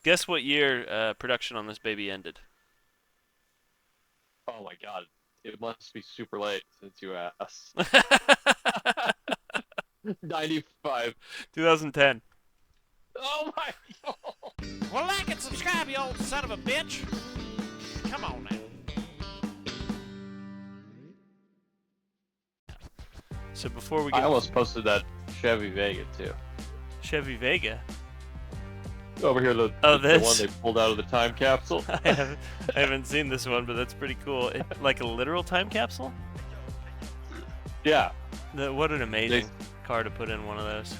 Guess what year production on this baby ended? Oh my God, it must be super late since you asked. 95. 2010. Oh my God. Well, like and subscribe, you old son of a bitch. Come on now. So before we I get almost posted that Chevy Vega too. Chevy Vega. Over here, Oh, the one this. they pulled out of the time capsule. I haven't seen this one, but that's pretty cool. Like a literal time capsule? Yeah, What an they amazing car to put in one of those.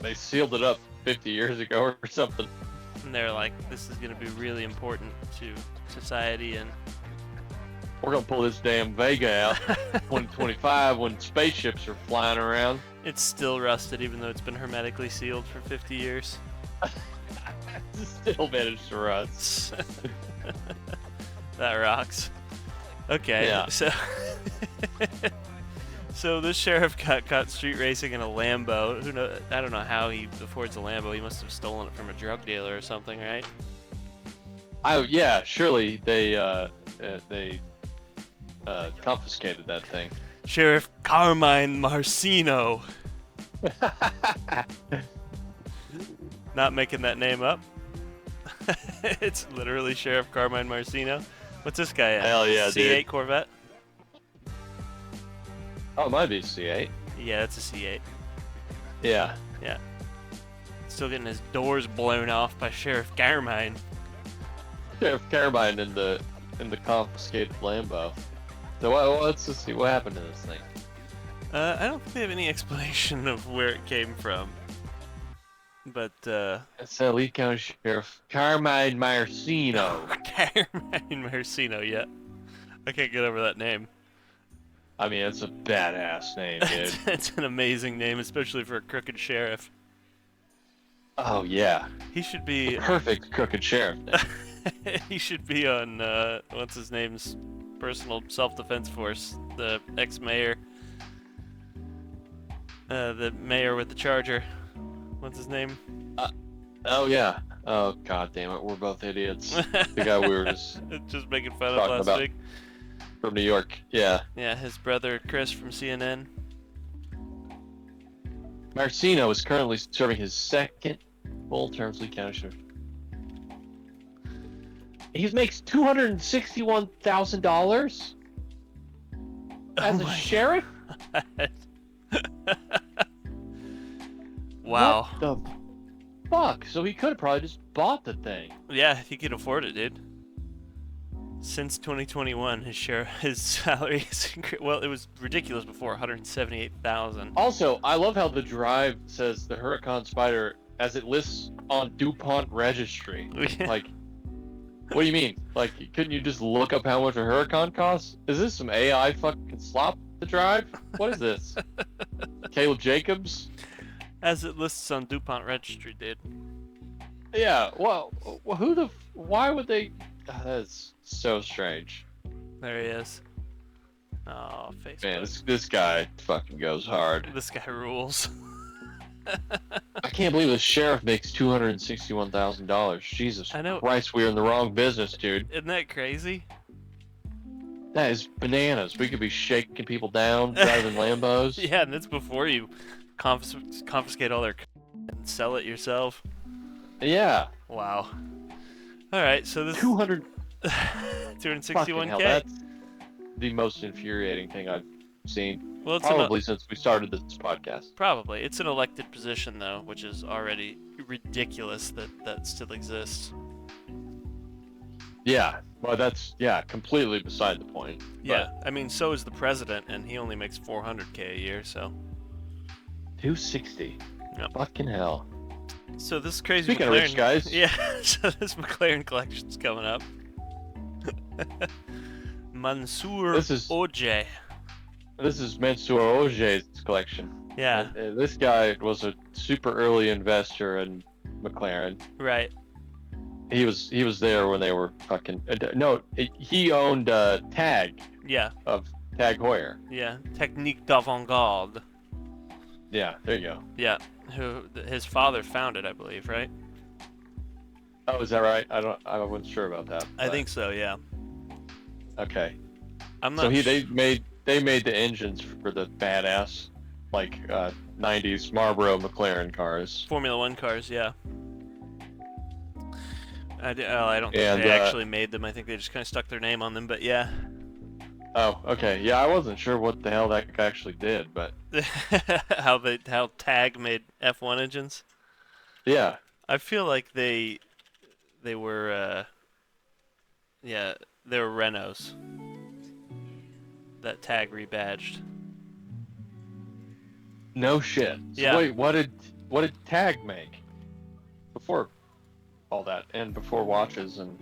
they sealed it up 50 years ago or something. And they're like, this is going to be really important to society and We're gonna pull this damn Vega out 2025 when spaceships are flying around. it's still rusted even though it's been hermetically sealed for 50 years. Still managed to rust. That rocks. Okay, Yeah. so this sheriff got caught street racing in a Lambo. Who know? I don't know how he affords a Lambo. He must have stolen it from a drug dealer or something, right? Oh yeah, surely they confiscated that thing. Sheriff Carmine Marcino. Not making that name up. It's literally Sheriff Carmine Marcino. What's this guy at? Hell yeah, C8 dude. Corvette? Oh, it might be C8. Yeah, that's a C8. Yeah. Yeah. Still getting his doors blown off by Sheriff Carmine. Sheriff Carabine in the confiscated Lambo. So let's just see what happened to this thing. I don't think they have any explanation of where it came from. But, It's the Lee County Sheriff Carmine Marcino. Carmine Marcino, yeah. I can't get over that name. I mean, it's a badass name, dude. It's an amazing name, especially for a crooked sheriff. Oh yeah, He should be perfect crooked sheriff. he should be on what's his name's personal self-defense force, the ex-mayor. The mayor with the charger. What's his name? Oh yeah. Oh god damn it, we're both idiots. The guy we were just making fun of talking last about. week. From New York. Yeah. Yeah, his brother Chris from CNN. Marcino is currently serving his second full term as Lee County Sheriff. He makes $261,000 as a my sheriff. Wow. What the fuck? So he could have probably just bought the thing. Yeah, he could afford it, dude. Since 2021, his salary is well, it was ridiculous before, 178,000. Also, I love how the drive says the Huracan Spider as it lists on DuPont registry. Like, what do you mean? Like, couldn't you just look up how much a Huracan costs? Is this some AI fucking slop to drive? What is this? Caleb Jacobs? As it lists on DuPont registry, dude. Yeah. Well, why would they? That's so strange. There he is. Oh, Facebook. Man, this guy fucking goes hard. This guy rules. I can't believe the sheriff makes $261,000. Jesus I know. Christ, we're in the wrong business, dude. Isn't that crazy? That is bananas. We could be shaking people down, driving Lambos. Yeah, and that's before you confiscate all their and sell it yourself. Yeah. Wow. All right, so this 200. Fucking 261K. hell, that's the most infuriating thing I've seen. Well, it's Probably since we started this podcast. probably it's an elected position though, which is already ridiculous that still exists. Yeah. Well, that's completely beside the point. Yeah, I mean, so is the president, and he only makes 400K a year. So, 260. Yep. Fucking hell. so this crazy Speaking McLaren, of rich guys. yeah. So this McLaren collection's coming up. Mansour This is Ojjeh. Mansour Ojjeh's collection. Yeah, This guy was a super early investor in McLaren. right. He was there when they were fucking no. He owned Tag Yeah, of Tag Heuer. yeah. Technique d'avant-garde. Yeah, there you go. Yeah, who his father founded, I believe, right? Oh, is that right? I wasn't sure about that. I but- think so. Yeah. Okay. I'm not. So they made the engines for the badass, like 90s Marlboro McLaren cars. Formula One cars. Yeah. I don't think And they actually made them. I think they just kind of stuck their name on them. But yeah. oh, okay. Yeah, I wasn't sure what the hell that guy actually did, but how Tag made F1 engines. yeah. I feel like they were yeah, they were Renaults that Tag rebadged. No shit. So Yeah. wait, what did Tag make before all that and before watches and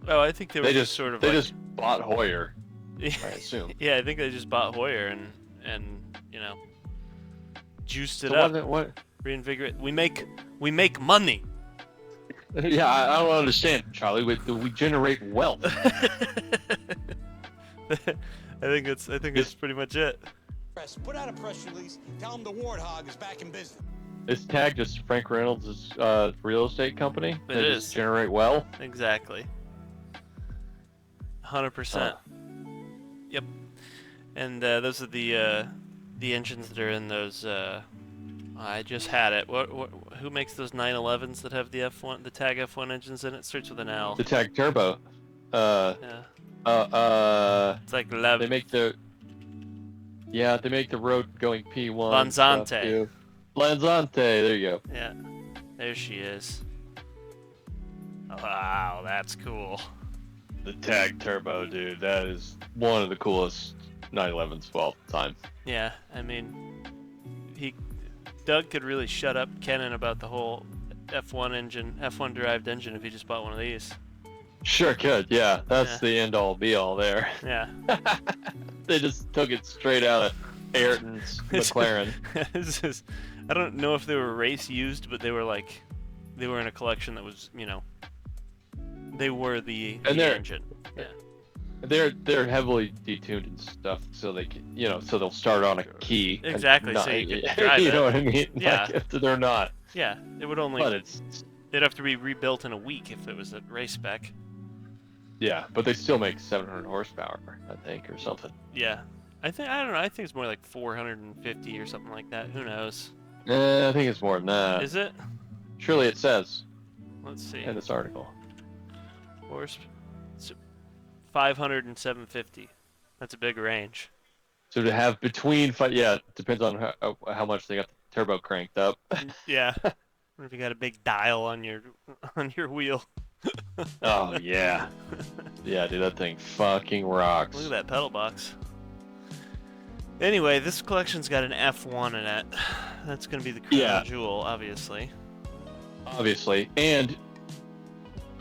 Oh, I think they were they just sort of they like, just bought Hoyer, I assume. yeah, I think they just bought Hoyer and you know juiced it So up, what? reinvigorate. We make money. Yeah, I don't understand, Charlie. We generate wealth. I think that's pretty much it. Put out a press release. Tell them the Warthog is back in business. Is Tag just Frank Reynolds' real estate company? It They is. just generate wealth. Exactly. 100%. Yep. And those are the engines that are in those. I just had it. Who makes those 911s that have the F1, the Tag F1 engines in it? Starts with an L. The Tag Turbo. Yeah. It's like They make the. Yeah, they make the road going P1. Lanzante. stuff, too. Lanzante. There you go. Yeah. There she is. Wow, that's cool. The Tag Turbo, dude. That is one of the coolest 911s of all time. Yeah, I mean, Doug could really shut up Kenan about the whole F1 derived engine if he just bought one of these. Sure could, yeah. That's Yeah. the end all be all there. Yeah. They just took it straight out of Ayrton's McLaren. I don't know if they were race used, but they were in a collection that was, they were the they're- engine. Yeah. They're heavily detuned and stuff, so they can, so they'll start on a key. and Exactly, not- so you can drive you it. know what I mean? Yeah. Like, if they're not, Yeah, it would only. but it's They'd have to be rebuilt in a week if it was a race spec. yeah, but they still make 700 horsepower, I think, or something. Yeah. I don't know. I think it's more like 450 or something like that. Who knows? I think it's more than that. Is it? Surely it says Let's see. in this article. Horse. It's 500 and 750. That's a big range. So to have between, yeah, it depends on how much they got the turbo cranked up. Yeah. What if you got a big dial on your wheel? Oh yeah, yeah, dude, that thing fucking rocks. Look at that pedal box. Anyway, this collection's got an F1 in it. That's gonna be the crown Yeah. jewel, obviously. Obviously, and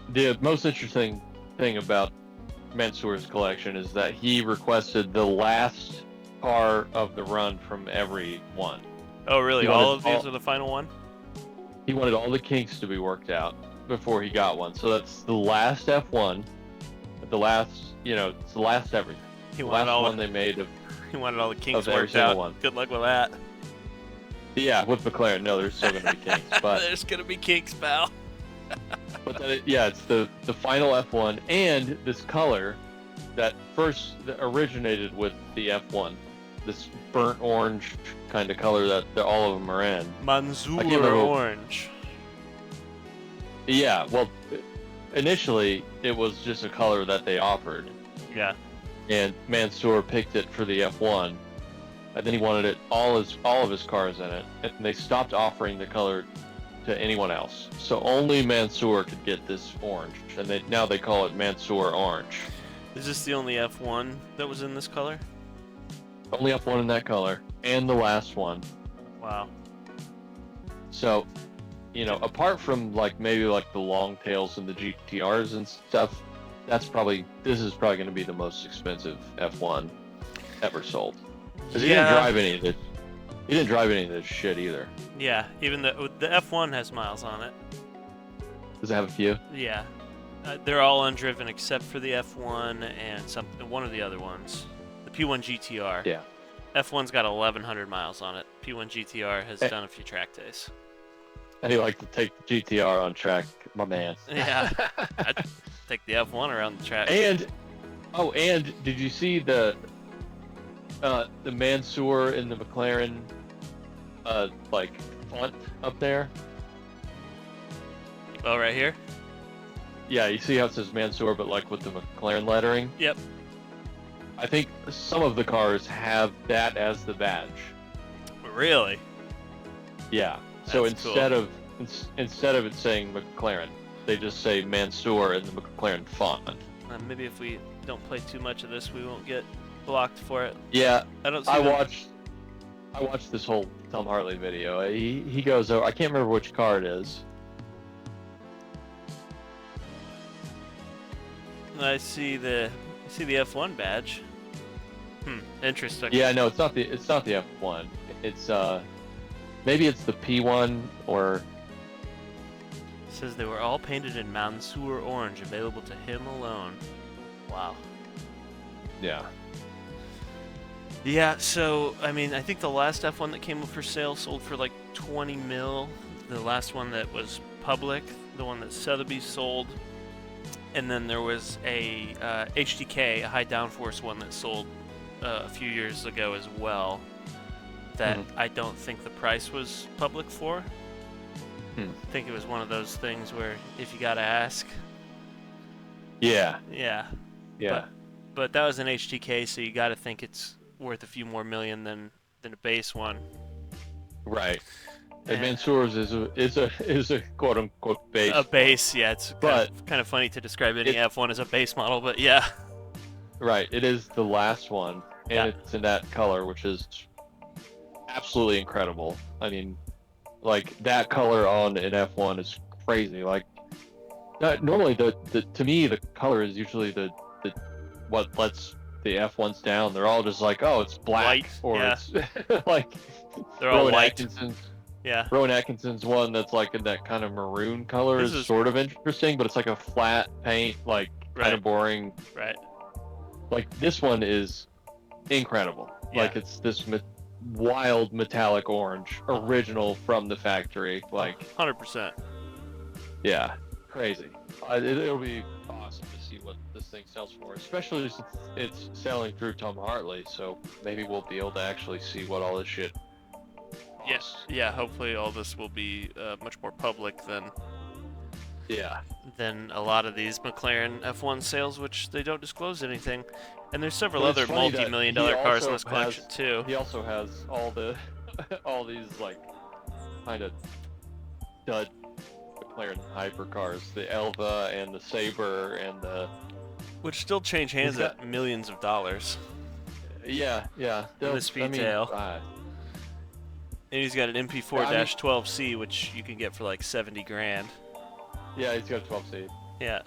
the most interesting thing about Mansour's collection is that he requested the last car of the run from every one. Oh, really? You All wanted of these all- are the final one? He wanted all the kinks to be worked out before he got one. So that's the last F1, the last, it's the last everything. He The wanted last all one they made of, he wanted all the kinks of every worked single out. one. Good luck with that. yeah, with McLaren. No, there's still going to be kinks, but There's gonna be kinks, pal. it's the final F1 and this color that originated with the F1. This burnt orange kind of color that all of them are in. Mansour remember- orange. Yeah, well, initially it was just a color that they offered, Yeah. and Mansour picked it for the F1, and then he wanted it all of his cars in it, and they stopped offering the color to anyone else. So only Mansour could get this orange, and now they call it Mansour orange. Is this the only F1 that was in this color? Only F1 in that color, and the last one. Wow. So, apart from maybe the long tails and the GTRs and stuff, this is probably going to be the most expensive F1 ever sold. Because he didn't drive any of it. He didn't drive any of this shit either. Yeah, even the F1 has miles on it. Does it have a few? Yeah. They're all undriven except for the F1 and one of the other ones. The P1 GTR. Yeah. F1's got 1,100 miles on it. P1 GTR has done a few track days. And he liked to take the GTR on track, my man. Yeah, I'd take the F1 around the track. And did you see the Mansour in the McLaren like font up there? Oh, right here? Yeah, you see how it says Mansour, but like with the McLaren lettering? Yep. I think some of the cars have that as the badge. Really? Yeah. So That's cool. instead of it saying McLaren, they just say Mansour in the McLaren font. Maybe if we don't play too much of this, we won't get blocked for it. Yeah. I don't see I them- watched this whole Tom Hartley video. He goes over. I can't remember which car it is. I see the F1 badge. Interesting. Yeah, no, it's not the F1. It's maybe it's the P1 or It says they were all painted in Mansour orange, available to him alone. Wow. yeah. Yeah, so, I mean, I think the last F1 that came up for sale sold for like 20 mil. The last one that was public, the one that Sotheby's sold. And then there was a HDK, a high downforce one that sold a few years ago as well. That I don't think the price was public for. I think it was one of those things where if you gotta ask. Yeah. Yeah. Yeah. But that was an HDK, so you gotta think it's worth a few more million than a base one. Right. Yeah. And Mansour's is a quote unquote base. A base, yeah. It's But kind of funny to describe any it- F1 as a base model, but yeah. Right. It is the last one, and Yeah. it's in that color, which is absolutely incredible. I mean, like that color on an F1 is crazy. Like normally the to me the color is usually the what lets the F1s down. They're all just like, oh, it's black, White, or yeah. it's like They're all Rowan white. Yeah. Rowan Atkinson's one that's like in that kind of maroon color This is is- sort of interesting, but it's like a flat paint, like kind Right. of boring. Right. Like this one is incredible. Yeah. Like it's this wild metallic orange, original from the factory. Like 100%. yeah, crazy. It'll be awesome to see what this thing sells for, especially since it's selling through Tom Hartley. So maybe we'll be able to actually see what all this shit. Yes. Yeah, hopefully all this will be much more public than Yeah. a lot of these McLaren F1 sales, which they don't disclose anything. And there's several But it's other funny that multi-million he dollar cars in also this collection has- too. He also has all the all these like kind of dud McLaren hypercars, the Elva and the Sabre and the Which still change hands He's got- at millions of dollars. yeah. The They'll- Speedtail. And he's got an MP4-12C, which you can get for like 70 grand. yeah, he's got a 12C. Yeah.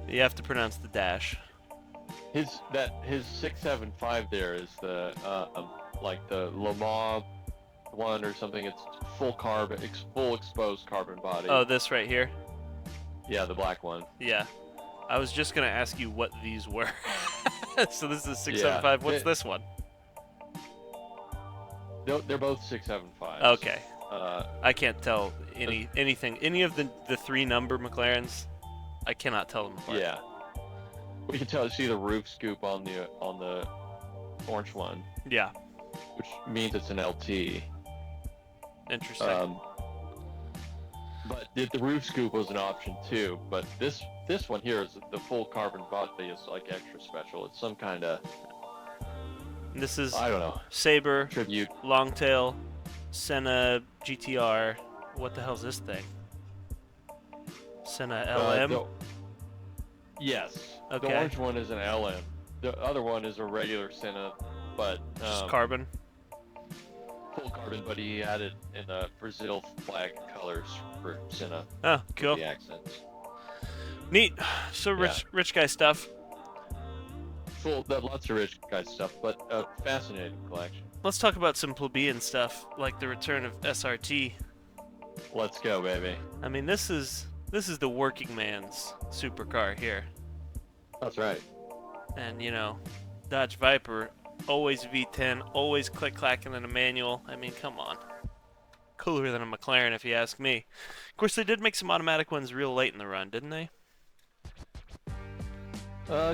You have to pronounce the dash. His 675 there is the like the Le Mans one or something. It's full carbon, full exposed carbon body. Oh, this right here? Yeah, the black one. Yeah. I was just going to ask you what these were. So this is 675. Yeah. What's this one? They're both 675s. Okay. Uh, I can't tell anything. Any of the three number McLarens, I cannot tell them apart. yeah. We can see the roof scoop on the orange one, Yeah. which means it's an LT. Interesting. But the roof scoop was an option too. But this one here is the full carbon body is like extra special. It's some kind of This is I don't know Sabre, tribute. Longtail, Senna GTR. What the hell's this thing? Senna LM? Yes. Okay. The orange one is an LM. The other one is a regular Senna, but Just carbon? full carbon. But he had it in Brazil flag colors for Senna. Oh, cool. The accents. Neat. So rich guy stuff. Lots of rich guy stuff, but a fascinating collection. Let's talk about some plebeian stuff, like the return of SRT. Let's go, baby. I mean, this is the working man's supercar here. That's right. And, you know, Dodge Viper, always V10, always click-clacking in a manual. I mean, come on. cooler than a McLaren, if you ask me. Of course, they did make some automatic ones real late in the run, didn't they?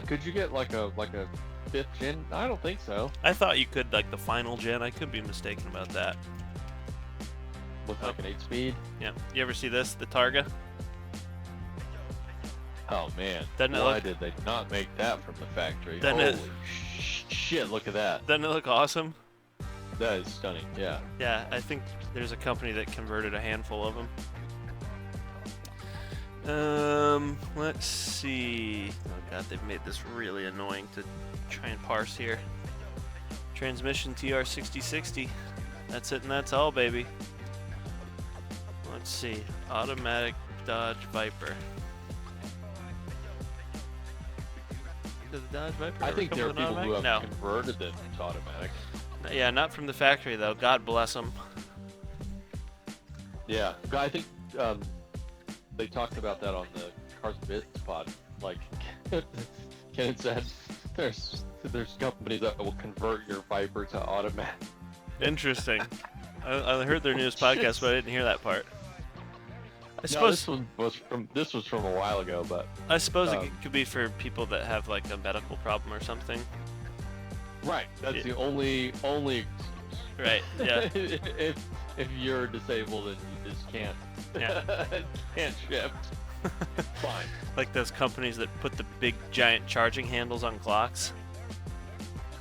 Could you get like a 5th gen? I don't think so. I thought you could, like the final gen. I could be mistaken about that. With like an 8-speed. Yeah. You ever see this? The Targa? Oh man, Doesn't it why look- did they not make that from the factory? Doesn't it- Holy shit! Look at that. Doesn't it look awesome? That is stunning. Yeah. Yeah, I think there's a company that converted a handful of them. Let's see. Oh god, they've made this really annoying to try and parse here. Transmission TR6060. That's it and that's all, baby. Let's see. Automatic Dodge Viper. Does the Dodge Viper I ever think come there are with an people who have automatic? converted them to automatic. No. Yeah, not from the factory though. God bless them. Yeah, I think they talked about that on the Cars and Bits pod. Like, Ken said, there's companies that will convert your Viper to automatic. Interesting. I heard their newest podcast, but I didn't hear that part. I No, suppose this was from a while ago, but it could be for people that have like a medical problem or something. right, that's Yeah. the only. Right. Yeah. if you're disabled and you just can't Yeah. can't shift, fine. Like those companies that put the big giant charging handles on clocks.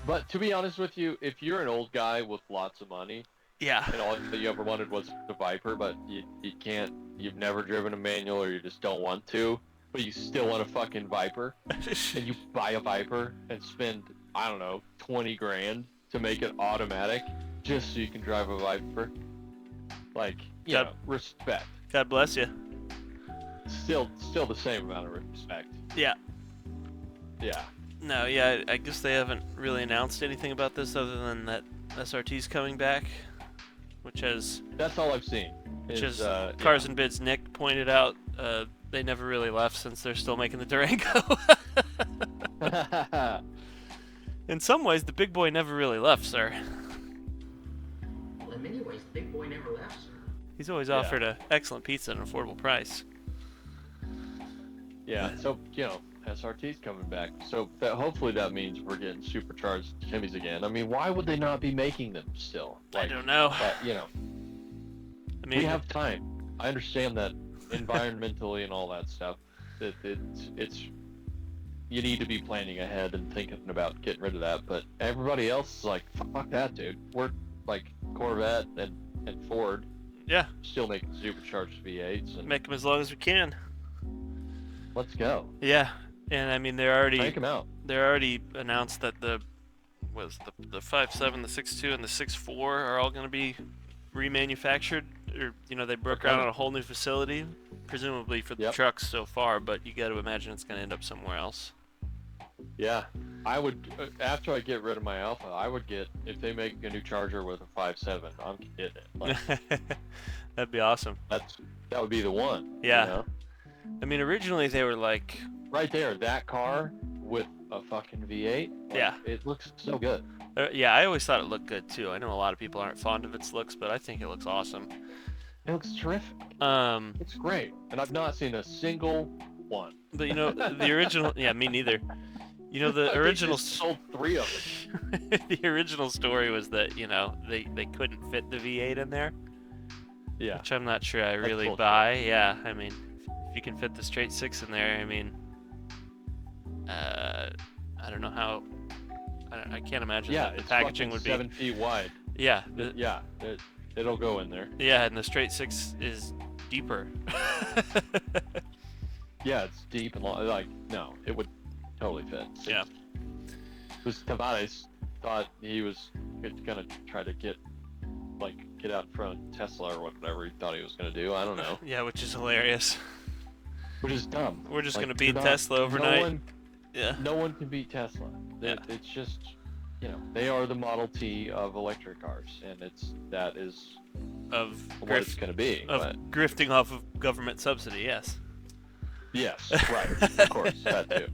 But to be honest with you, if you're an old guy with lots of money Yeah. and all that you ever wanted was the Viper, but you've never driven a manual or you just don't want to, but you still want a fucking Viper, and you buy a Viper and spend, I don't know, 20 grand to make it automatic just so you can drive a Viper. Like, you Yep. know, respect. God bless you. Still the same amount of respect. Yeah. Yeah. No, yeah, I guess they haven't really announced anything about this other than that SRT's coming back, which has, That's all I've seen. Cars and Bids Nick pointed out, they never really left since they're still making the Durango. Yeah. In some ways, the big boy never really left, sir. Well, in many ways, the big boy never left, sir. He's always Yeah. offered an excellent pizza at an affordable price. Yeah, so, you know, SRT's coming back. So hopefully that means we're getting supercharged Chevy's again. I mean, why would they not be making them still? I don't know. You know, I mean, we have time. I understand that environmentally and all that stuff. That it's you need to be planning ahead and thinking about getting rid of that. But everybody else is like, fuck that, dude. We're like Corvette and Ford yeah, still making supercharged V8s, and make them as long as we can. let's go. Yeah, and I mean, Crank them out. they're already announced that the 5.7, the 6.2, and the 6.4 are all going to be remanufactured, or they broke ground on a whole new facility, presumably for the Yep. trucks so far. But you got to imagine it's going to end up somewhere else. Yeah, I would, after I get rid of my Alpha, I would get, if they make a new Charger with a 5.7, I'm getting it. Like, That'd be awesome. that would be the one. Yeah. You know? I mean, originally they were like, Right there, that car with a fucking V8. Like, Yeah. It looks so good. yeah, I always thought it looked good too. I know a lot of people aren't fond of its looks, but I think it looks awesome. It looks terrific. It's great. And I've not seen a single one. But the original, yeah, me neither. The They original, just sold 3 of them. the original story was that they couldn't fit the V8 in there, Yeah. which I'm not sure I really bullshit. buy. Yeah, I mean, if you can fit the straight 6 in there, I mean, I don't know how. I can't imagine Yeah, that the it's packaging fucking would be. 7 feet wide. Yeah, Yeah, it'll go in there. yeah, and the straight 6 is deeper. Yeah, it's deep and long. Like, no, it would totally fit. Yeah. Because Tavares thought he was gonna try to get out in front of Tesla or whatever he thought he was gonna do. I don't know. Yeah, which is hilarious. Which is dumb. We're just Like, gonna beat they're not- Tesla overnight. Yeah. No one can beat Tesla. Yeah. It's just, they are the Model T of electric cars, and that is Of what it's gonna be. But grifting off of government subsidy, yes. yes, right, of course, that too.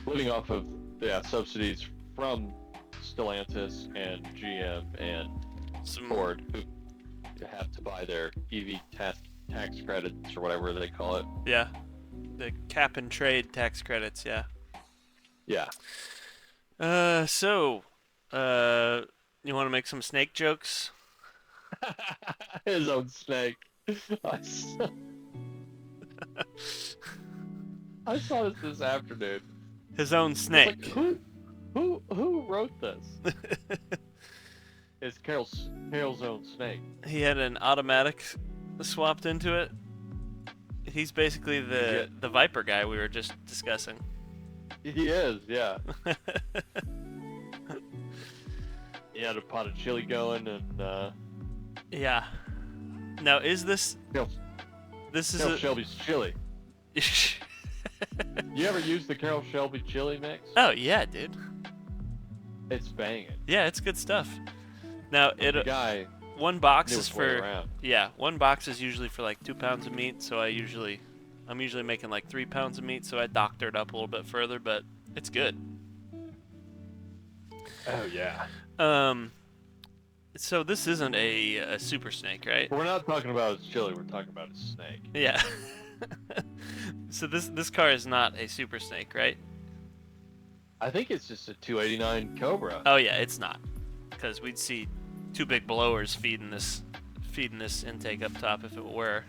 Living off of subsidies from Stellantis and GM and Some Ford, who have to buy their EV tax credits or whatever they call it. Yeah. The cap and trade tax credits, yeah. Yeah. You want to make some snake jokes? His own snake. I saw this afternoon. His own It's snake. like, who wrote this? It's Carroll's own snake. He had an automatic swapped into it. He's basically the Viper guy we were just discussing. He is, yeah. He had a pot of chili going, and Yeah. Now, is this... Carroll This is Carroll a... Shelby's chili. You ever use the Carroll Shelby chili mix? Oh, yeah, dude. It's banging. Yeah, it's good stuff. Now, The guy one box knew is his way for... around. Yeah, one box is usually for like 2 pounds of meat, so I'm usually making like 3 pounds of meat, so I doctored up a little bit further, but it's good. Oh yeah. So this isn't a super snake, right? We're not talking about his chili. We're talking about his snake. Yeah. So this car is not a super snake, right? I think it's just a 289 Cobra. Oh yeah, it's not, because we'd see 2 big blowers feeding this intake up top if it were.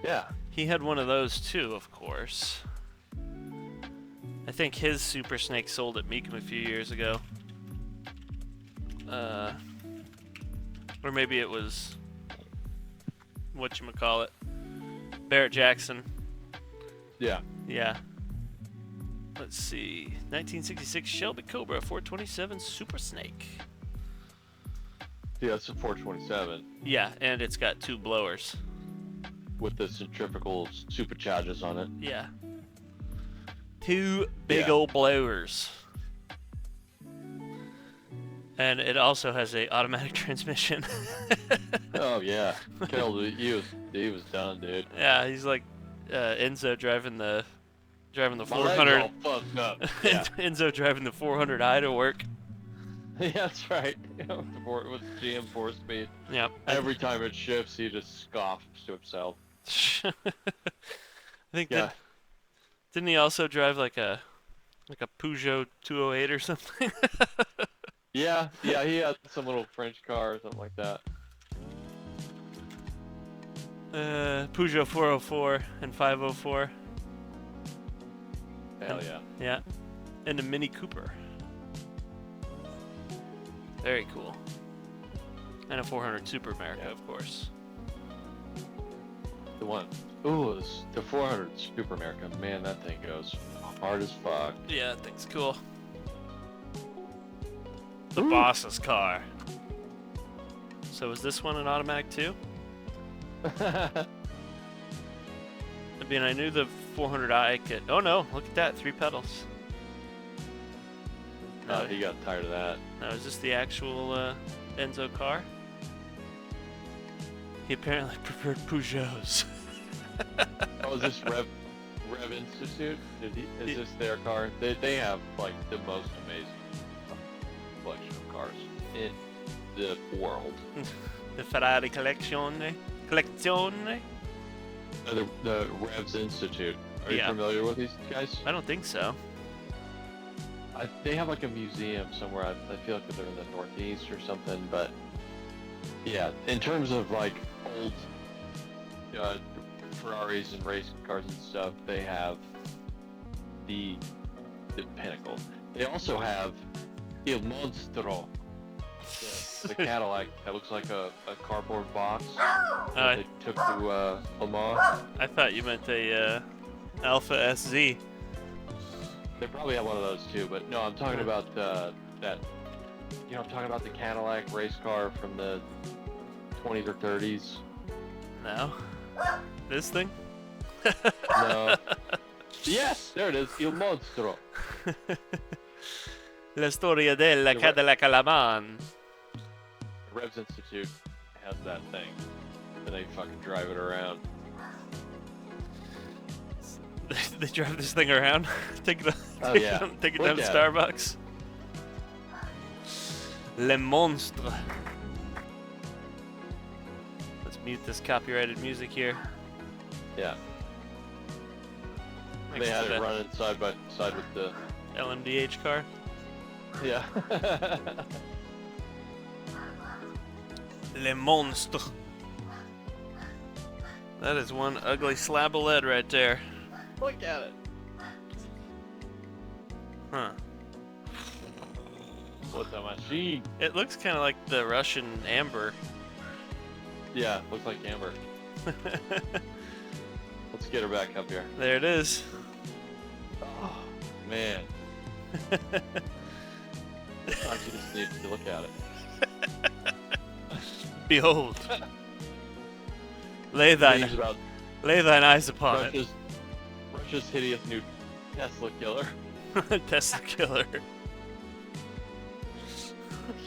Yeah. He had one of those too, of course. I think his Super Snake sold at Meekum a few years ago. Or maybe it was whatchamacallit, Barrett Jackson. Yeah. Yeah. Let's see. 1966 Shelby Cobra 427 Super Snake. Yeah, it's a 427 Yeah, and it's got 2 blowers. with the centrifugal superchargers on it. Yeah. 2 big Yeah. old blowers. And it also has a automatic transmission. Oh yeah, Carroll, he was done, dude. Yeah, he's like Enzo driving the My leg's 400. all fucked up. Yeah, Enzo driving the 400i to work. yeah, that's right. With GM 4-speed. Yep. Every time it shifts, he just scoffs to himself. I think Yeah. didn't he also drive like a Peugeot 208 or something? Yeah, he had some little French car or something like that. Peugeot 404 and 504. Hell yeah. Yeah. And a Mini Cooper. Very cool. And a 400 Super America, Yeah. of course. The one. Ooh, the 400 Super America. Man, that thing goes hard as fuck. Yeah, that thing's cool. The Ooh. boss's car. So is this one an automatic too? I mean, I knew the 400i could... Oh no, look at that, 3 pedals. Oh, he got tired of that. Now, is this the actual Enzo car? He apparently preferred Peugeots. Oh, is this Rev Institute? Is this their car? They have like the most amazing collection of cars in the world. The Ferrari Collezione? The Revs Institute. Are you Yeah. familiar with these guys? I don't think so. They have like a museum somewhere. I feel like they're in the Northeast or something. But yeah, in terms of like old Ferraris and racing cars and stuff, they have the pinnacle. They also have Il Monstro, the Cadillac that looks like a cardboard box that they took to Le Mans. I thought you meant a Alpha SZ. They probably have one of those too, but no, I'm talking about that. You know, I'm talking about the Cadillac race car from the 20s or 30s. No? This thing? No. Yes, there it is, Il Monstro. La storia della The Cadillac Alaman. Revs Institute has that thing, and they fucking drive it around. They drive this thing around. Take it. Oh, take yeah. It down, take it Look down to at it. Starbucks. Le Monstre. mute this copyrighted music here. Yeah. Thanks They had to it the running side by side with the. LMDH car. Yeah. Le Monstre. That is one ugly slab of lead right there. Look at it. Huh. What the machine? It looks kind of like the Russian amber. Yeah, looks like Amber. Let's get her back up here. There it is. Oh, man. I just need to look at it. Behold. Lay News about thine eyes upon Russia's hideous new Tesla killer. it. Tesla killer. Can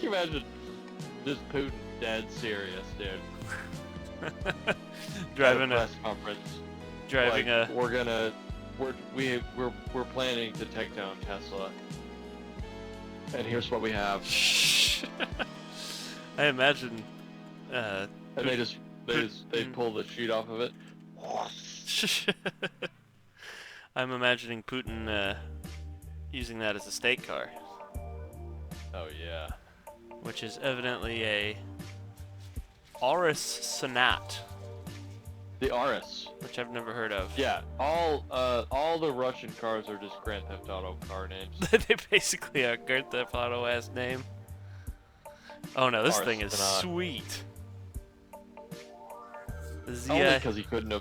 you imagine just Putin dead serious, dude? Driving At a press conference. driving Like, a we're planning to take down Tesla. And here's what we have. I imagine And they pull the sheet off of it. I'm imagining Putin using that as a state car, Oh yeah. which is evidently a Auris Sonat, The RS. which I've never heard of. Yeah, all the Russian cars are just Grand Theft Auto car names. They basically are Grand Theft Auto ass name. Oh no, this Auris thing is Sonat. sweet. The Only ZI. because he couldn't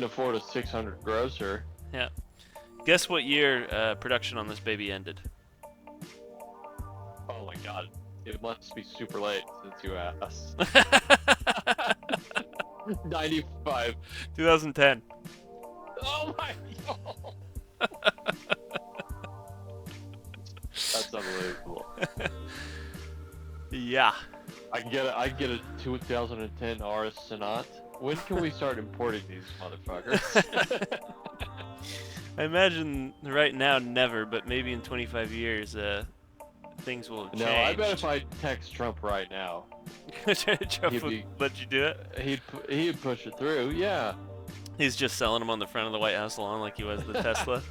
afford a 600 grosser. Yeah. Guess what year production on this baby ended? Oh my god, it must be super late since you asked. 95. 2010. Oh my god. That's unbelievable. Yeah. I can get a 2010 RS Sonat. When can we start importing these motherfuckers? I imagine right now never, but maybe in 25 years, things will have No, changed. I bet if I text Trump right now, Trump he'd would be- let you do it. he'd push it through. Yeah. He's just selling them on the front of the White House lawn like he was the Tesla.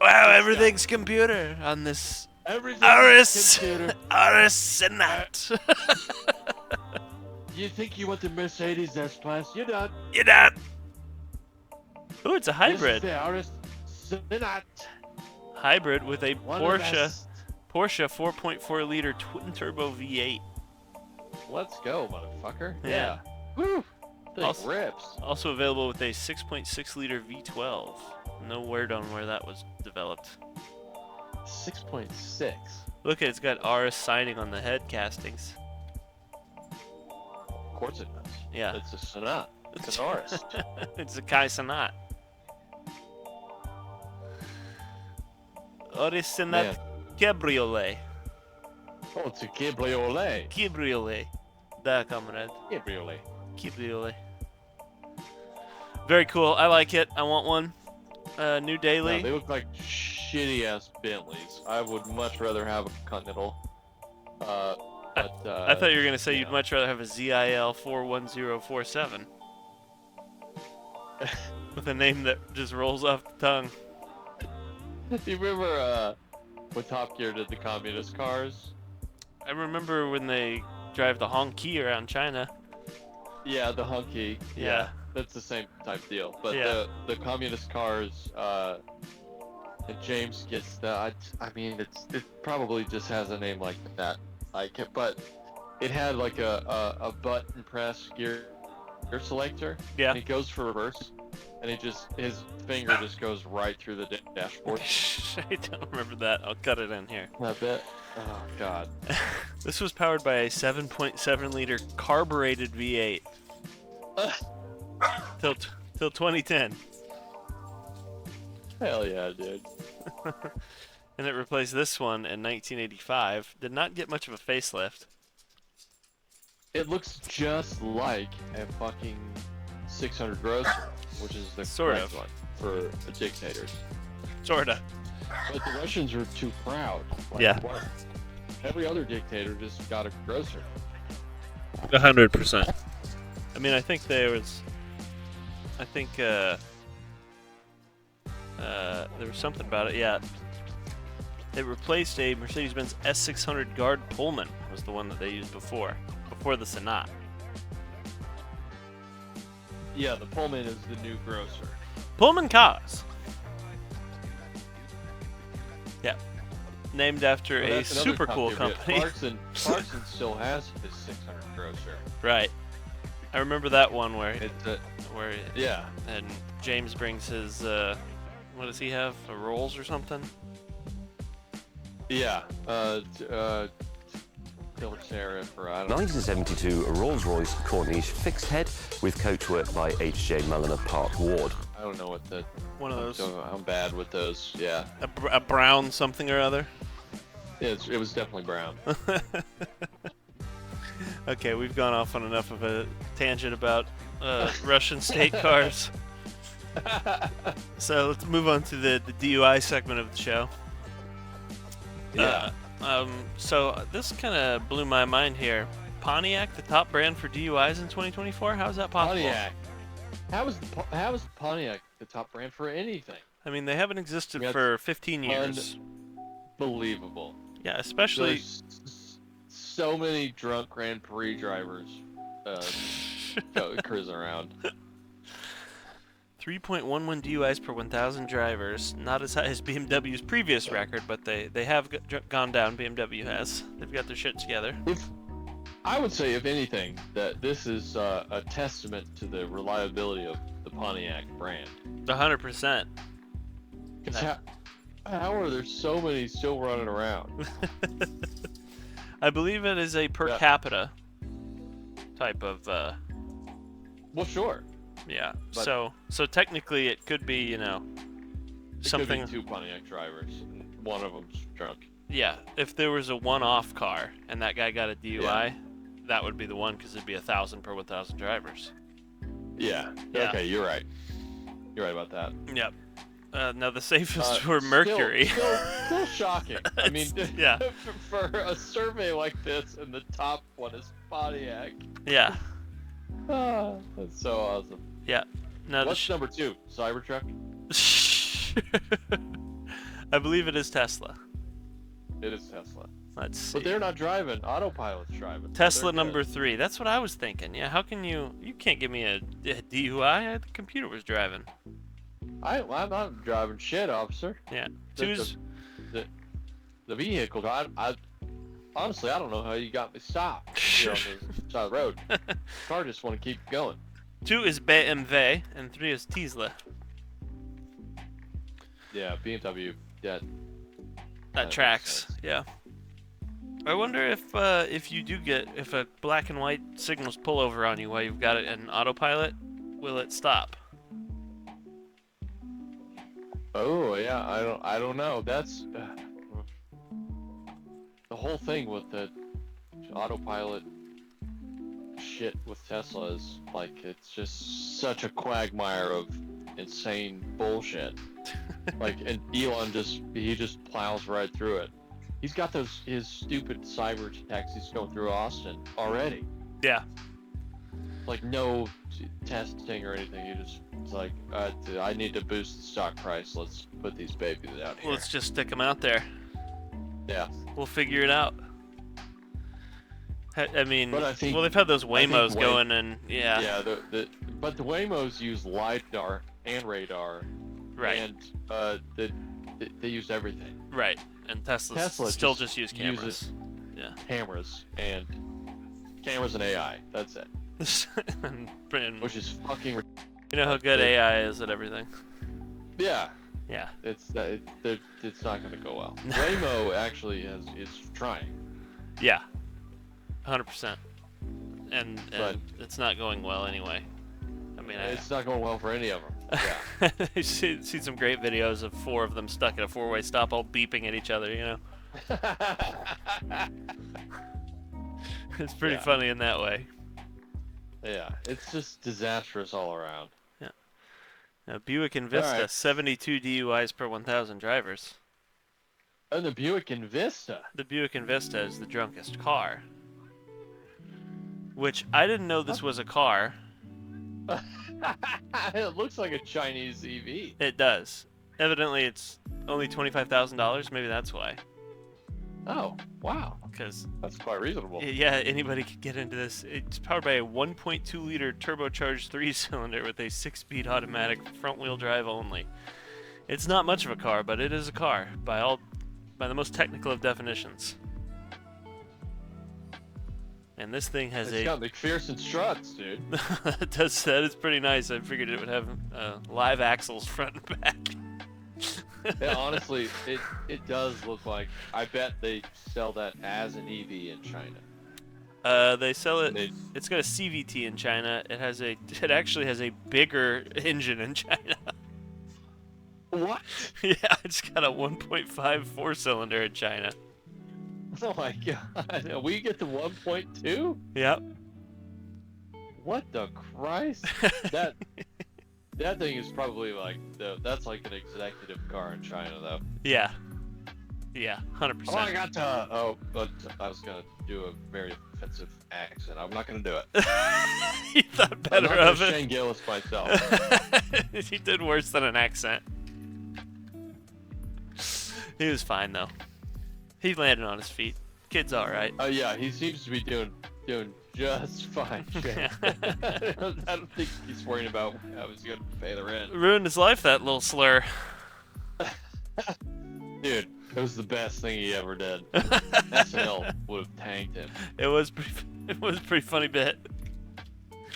Wow, everything's computer on this Everything Auris computer. Auris Sonat. You think you want the Mercedes S-Class? You're not. You're not. Ooh, it's a This hybrid. is the Auris Sonat. Hybrid with a One of the Porsche best. 4.4 liter twin turbo V8. Let's go, motherfucker. Yeah. Woo. Thing Also- rips. Also available with a 6.6 liter V12. No word on where that was developed. 6.6. Look, it's got RS signing on the head castings. Of course it does. Yeah. It's a Sonat. It's an Auris. It's a Kai Sonat. Auris Man. Sonat Cabriolet. Oh, it's a cabriolet. Cabriolet. Da, comrade. Cabriolet. Cabriolet. Very cool. I like it. I want one. New No, daily. they look like shitty ass Bentleys. I would much rather have a Continental. I thought you were gonna say you'd yeah. much rather have a ZIL 41047 with a name that just rolls off the tongue. You remember when Top Gear did the communist cars? I remember when they drive the Honky around China. Yeah, the hunky. Yeah. That's the same type deal. But Yeah. the communist cars, and James gets that. I mean, it probably just has a name like that. But it had like a button press gear selector. Yeah. And he goes for reverse, and his finger just goes right through the dashboard. I don't remember that. I'll cut it in here. I bet. Oh God. This was powered by a 7.7 liter carbureted V8 till 2010, Hell yeah, dude. and it replaced this one in 1985. Did not get much of a facelift. It looks just like a fucking 600 grosser, which is the Sort correct of. one for the dictators. Sorta. But the Russians are too proud. Like, Yeah. Every other dictator just got a grosser. 100%. I mean, I think there was. I think there was something about it. Yeah. They replaced a Mercedes-Benz S600 Guard Pullman. Was the one that they used before the Sonata. Yeah, the Pullman is the new grocer. Pullman Cars. Yeah. Named after Well, a that's another super top cool tier bit. company. Clarkson still has his 600 grocer. Right. I remember that one where Yeah. and James brings his what does he have? A Rolls or something? Yeah. Sarah for I don't know. 1972, a Rolls-Royce Corniche fixed head with coachwork by H.J. Mulliner Park Ward. I don't know what the. One of those. I'm bad with those. Yeah. A brown something or other. Yeah, it was definitely brown. Okay, we've gone off on enough of a tangent about Russian state cars. So let's move on to the DUI segment of the show. Yeah. So this kind of blew my mind here. Pontiac, the top brand for DUIs in 2024? How is that possible? Pontiac. How is Pontiac the top brand for anything? I mean, they haven't existed That's for 15 years. Unbelievable. Yeah, especially... There's so many drunk Grand Prix drivers cruising around. 3.11 DUIs per 1,000 drivers. Not as high as BMW's previous record, but they have gone down. BMW has. They've got their shit together. I would say, if anything, that this is a testament to the reliability of the Pontiac brand. 100%. How are there so many still running around? I believe it is a per capita type of. Well, sure. Yeah. But so technically, it could be something. It could be 2 Pontiac drivers. And one of them's drunk. Yeah. If there was a one-off car and that guy got a DUI, that would be the one because it'd be 1,000 per 1,000 drivers. Yeah. Okay, you're right. You're right about that. Yep. Now the safest were Mercury. Still shocking. I mean, yeah. for a survey like this, and the top one is Pontiac. Yeah. That's so awesome. Yeah. Now what's number 2? Cybertruck? I believe it is Tesla. It is Tesla. Let's see. But they're not driving. Autopilot's driving. Tesla number 3. That's what I was thinking. Yeah. How can you can't give me a DUI? The computer was driving. I'm not driving shit, officer. Yeah. The vehicle. I honestly, I don't know how you got me stopped here on the side of the road. Car just want to keep going. 2 is BMW and 3 is Tesla. Yeah, BMW. Yeah. That tracks. Yeah. I wonder if you do get if a black and white signals pull over on you while you've got it in autopilot, will it stop? Oh yeah, I don't know. That's the whole thing with the autopilot shit with Tesla is like it's just such a quagmire of insane bullshit. Like, and Elon just plows right through it. He's got his stupid cyber taxis going through Austin already. Yeah. Like no testing or anything. It's like I need to boost the stock price. Let's put these babies out here. Let's just stick them out there. Yeah. We'll figure it out. I mean, But I think, well, they've had those Waymos going, and yeah. Yeah, but the Waymos use LiDAR and radar. Right. And they use everything. Right. And Tesla still just use cameras. Yeah. Cameras and AI. That's it. and, Which is fucking. You know how good AI is at everything. Yeah. Yeah. It's not going to go well. Waymo actually is trying. Yeah. 100%. And But it's not going well anyway. I mean, it's not going well for any of them. Yeah. I've seen some great videos of 4 of them stuck at a 4-way stop, all beeping at each other. You know. It's pretty funny in that way. Yeah, it's just disastrous all around. Yeah. Now, Buick Envista, right. 72 DUIs per 1,000 drivers. And the Buick Envista. The Buick Envista is the drunkest car. Which, I didn't know this was a car It looks like a Chinese EV. It does. Evidently, it's only $25,000. Maybe that's why. Oh, wow. Because That's quite reasonable. yeah, anybody could get into this. It's powered by a 1.2-liter turbocharged 3-cylinder with a 6-speed automatic front-wheel drive only. It's not much of a car, but it is a car by the most technical of definitions. And this thing has It's got McPherson struts, dude. that is pretty nice. I figured it would have live axles front and back. Yeah, honestly, it does look like. I bet they sell that as an EV in China. They sell it. It's got a CVT in China. It actually has a bigger engine in China. What? Yeah, it's got a 1.5 4-cylinder in China. Oh my god. We get to 1.2? Yep. What the Christ? That thing is probably like that's like an executive car in China though. Yeah. Yeah, 100%. Oh, I got to. But I was gonna do a very offensive accent. I'm not gonna do it. You thought I'm better not of gonna it. Shane Gillis myself. He did worse than an accent. He was fine though. He landed on his feet. Kid's all right. Oh yeah, he seems to be doing just fine. Shane. I don't think he's worrying about how he's gonna pay the rent. Ruined his life, that little slur. Dude, it was the best thing he ever did. SNL would have tanked him. It was a pretty funny bit.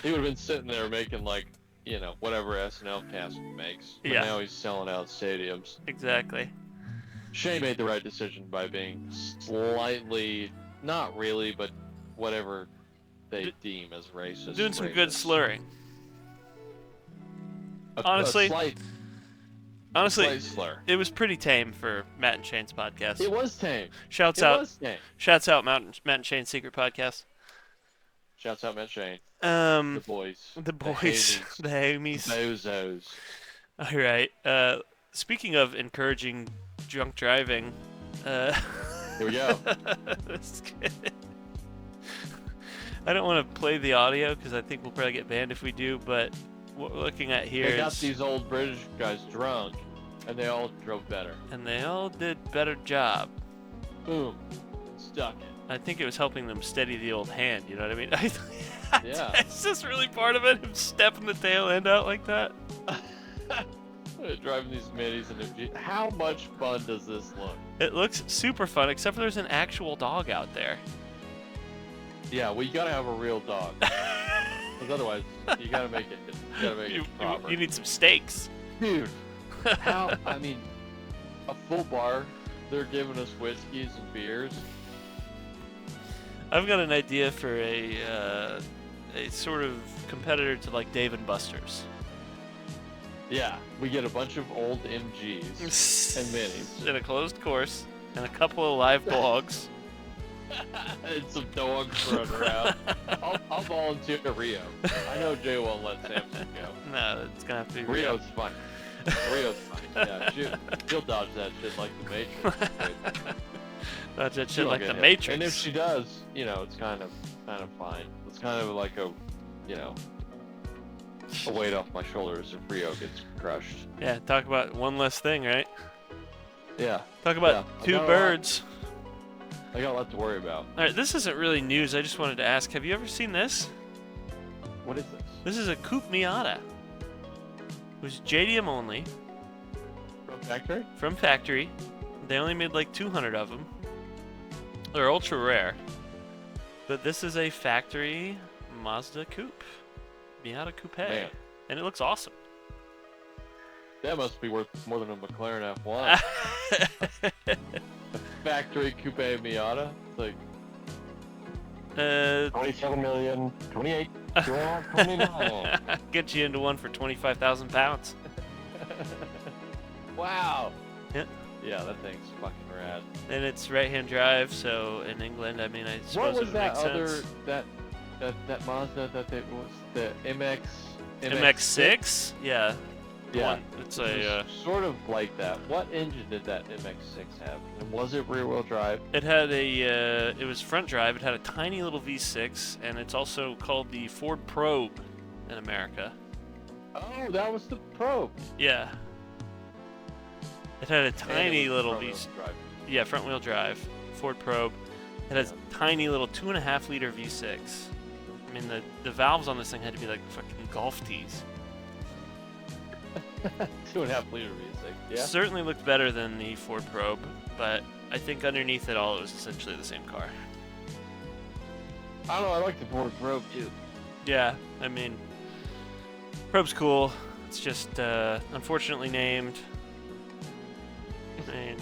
He would have been sitting there making like, whatever SNL cast makes. But Yeah. now he's selling out stadiums. Exactly. Shane made the right decision by being slightly, not really, but whatever they deem as racist. Doing some good racist. slurring. A Honestly, slight slur. it was pretty tame for Matt and Shane's podcast. It was tame. Shouts It out, was tame. Matt and Shane's secret podcast. Shouts out Matt Shane. The The boys. boys, the Hamies. Bozos. All right. Speaking of encouraging drunk driving, Here we go. I don't want to play the audio because I think we'll probably get banned if we do. But what we're looking at here They got is, these old British guys drunk, and they all drove better. and they all did better job. Boom. Stuck it. I think it was helping them steady the old hand. You know what I mean? Yeah. Is this really part of it? Him stepping the tail end out like that? Driving these minis and how much fun does this look? It looks super fun, except for there's an actual dog out there. Yeah, well, you gotta have a real dog, because otherwise you gotta make it. You gotta make it proper. You need some steaks. Dude, how? I mean, a full bar. They're giving us whiskeys and beers. I've got an idea for a sort of competitor to like Dave and Buster's. Yeah, we get a bunch of old MGs and minis. In a closed course, and a couple of live dogs. And some dogs running around. I'll volunteer to Rio. I know Jay won't let Samson go. No, it's gonna have to be Rio's fine. Rio's fine. Yeah, she'll dodge that shit like the Matrix. Not that She shit won't like get the hit. Matrix. And if she does, it's kind of fine. It's kind of like a weight off my shoulders if Rio gets crushed. Yeah, talk about one less thing, right? Yeah. Talk about Yeah, two birds. I got a lot to worry about. All right, this isn't really news. I just wanted to ask, have you ever seen this? What is this? This is a Coupe Miata. It was JDM only, From factory? from factory. They only made like 200 of them. They're ultra rare. But this is a factory Mazda Coupe. Miata Coupe. Man. And it looks awesome. That must be worth more than a McLaren F1. Factory Coupe Miata? It's like 27 million, 28, 29. get you into one for 25,000 pounds. wow. Yep. Yeah, that thing's fucking rad. And it's right-hand drive, so in England, I mean, I What suppose was it that makes other sense. that Mazda that they was the MX-6? Yeah. Yeah, One. It's a sort of like that. What engine did that MX-6 have? And was it rear-wheel drive? it had a it was front drive. It had a tiny little V6, and it's also called the Ford Probe in America. Oh, that was the Probe. Yeah. It had a And tiny it was little front-wheel drive. yeah, front wheel drive, Ford Probe. It has tiny little 2.5 liter V6. I mean, the valves on this thing had to be like fucking golf tees. 2.5 liter V6. Yeah. Certainly looked better than the Ford Probe, but I think underneath it all, it was essentially the same car. I don't know. I like the Ford Probe too. Yeah, I mean, Probe's cool. It's just unfortunately named. I mean,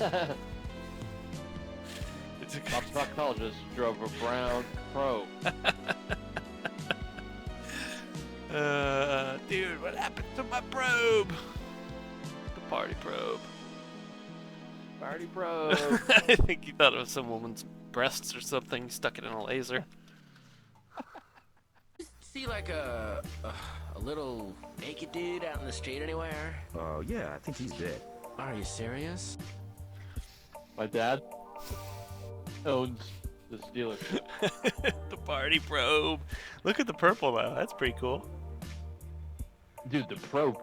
it's a Top proctologist drove a brown Probe. dude, what happened to my probe? The party probe. Party Probe. I think he thought it was some woman's breasts or something. Stuck it in a laser. See like a little naked dude out in the street anywhere? Oh, yeah, I think he's dead. Are you serious? My dad owns this dealership. The party probe. Look at the purple though. That's pretty cool. Dude, the Probe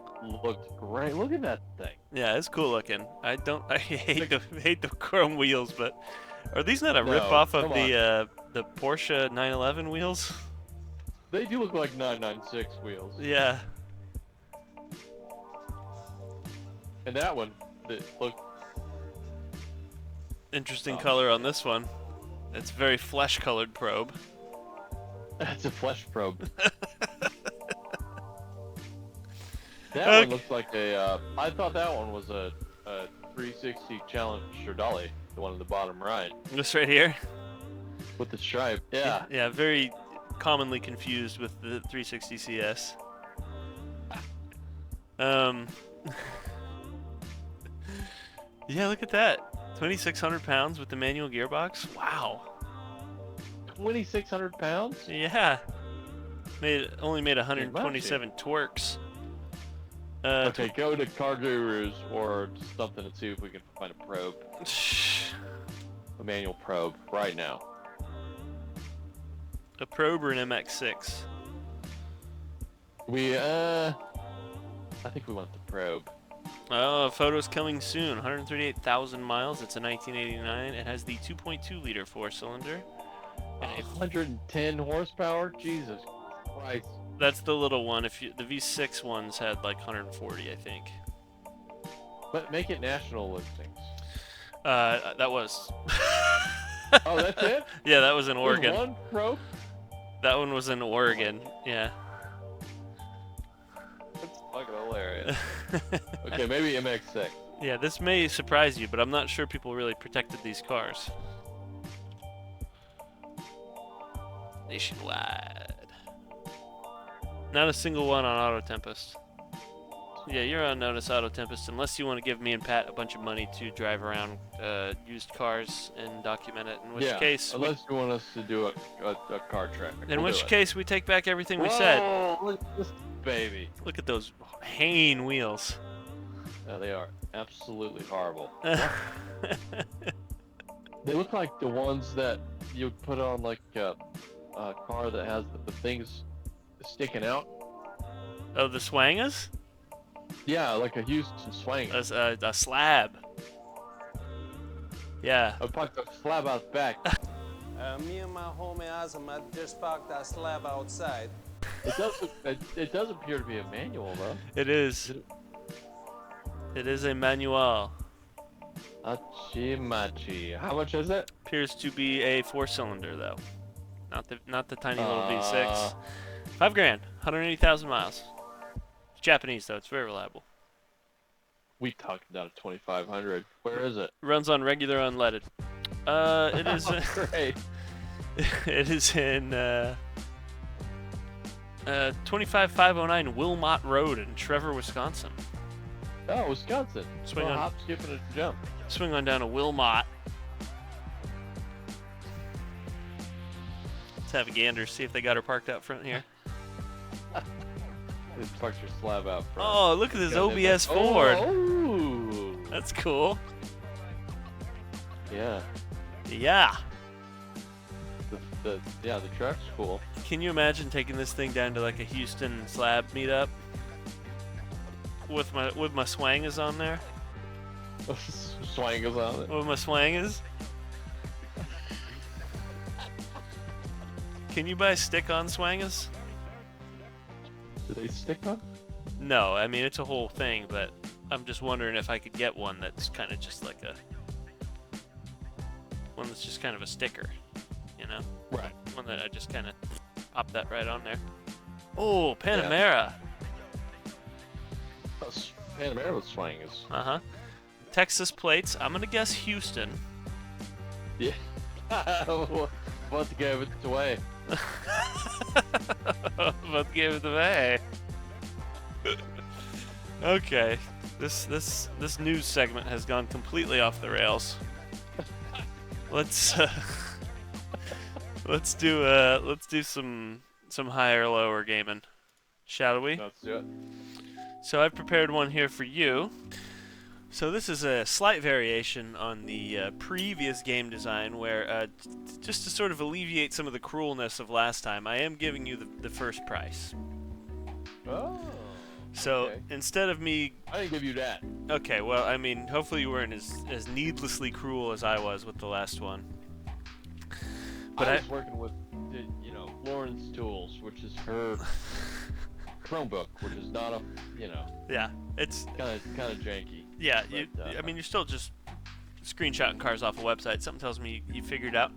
looked great. Look at that thing. Yeah, it's cool looking. I hate the chrome wheels, but are these not a rip off of come the Porsche 911 wheels? They do look like 996 wheels. Yeah. And that one, look. Interesting Oh, color on this one. It's very flesh colored probe. That's a flesh Probe. That Okay. one looks like a. I thought that one was a 360 Challenger Dolly, the one in the bottom right This right here. with the stripe. Yeah. Yeah, very commonly confused with the 360 CS. Yeah, look at that. 2,600 pounds with the manual gearbox. Wow. 2,600 pounds. Yeah. Only made 127 twerks. Okay, go to Car Gurus or something and see if we can find a probe, a manual probe, right now. A probe or an MX-6? I think we want the probe. Oh, photos coming soon. 138,000 miles. It's a 1989. It has the 2.2 liter four-cylinder. And 110 horsepower. Jesus Christ. that's the little one. The V6 ones had like 140, I think. But make it national listings. That was. Oh, that's it? Yeah, that was in There's Oregon. one probe? That one was in Oregon. Yeah. That's fucking hilarious. Okay, maybe MX6. Yeah, this may surprise you, but I'm not sure people really protected these cars. Nationwide. Not a single one on Auto Tempest. Yeah, you're on Notice Auto Tempest unless you want to give me and Pat a bunch of money to drive around used cars and document it. In which case, unless you want us to do a car track. in which case we take back everything we said. Look at this baby. Look at those Hain wheels. Yeah, they are absolutely horrible. They look like the ones that you would put on like a car that has the things sticking out. Oh, the Swangas? Yeah, like a Houston Swang. A slab. Yeah. I parked a slab out back. Me and my homie Azamat just parked that slab outside. It does appear to be a manual though. It is. It is a manual. Achimachi. How much is it? Appears to be a four-cylinder though, not the tiny little V6. $5 grand, 180,000 miles. It's Japanese though. It's very reliable. We talked about a 2,500. Where is it? Runs on regular unleaded. It is. Great. It is in 25509 Wilmot Road in Trevor, Wisconsin. Oh, Wisconsin. Swing Well, on. hop, skip, and a jump. Swing on down to Wilmot. Let's have a gander, see if they got her parked out front here. Just parked your slab out front. Oh, look at this Got it, OBS but- Ford. Oh, That's cool. yeah. Yeah. The truck's cool. Can you imagine taking this thing down to like a Houston slab meetup? with my swangers on there. Swangers on it. With my swangers. Can you buy stick-on swangers? Do they stick on? No, I mean it's a whole thing, but I'm just wondering if I could get one that's kind of just like one that's just kind of a sticker, you know? Right. One that I just kind of pop that right on there. Oh, Panamera. Panamera with swangers. Uh-huh. Texas plates. I'm gonna guess Houston. Yeah. What gave it away? Both gave it away. Okay, this news segment has gone completely off the rails. Let's do some higher lower gaming, shall we? Let's do it. So I've prepared one here for you. So this is a slight variation on the previous game design where, just to sort of alleviate some of the cruelness of last time, I am giving you the first price. Oh. So Okay. instead of me... I didn't give you that. Okay, well, I mean, hopefully you weren't as needlessly cruel as I was with the last one. But I was working with, Lauren's tools, which is her Chromebook, which is not a, yeah, it's... kind of janky. Yeah, But, I mean, you're still just screenshotting cars off a website. Something tells me you figured out.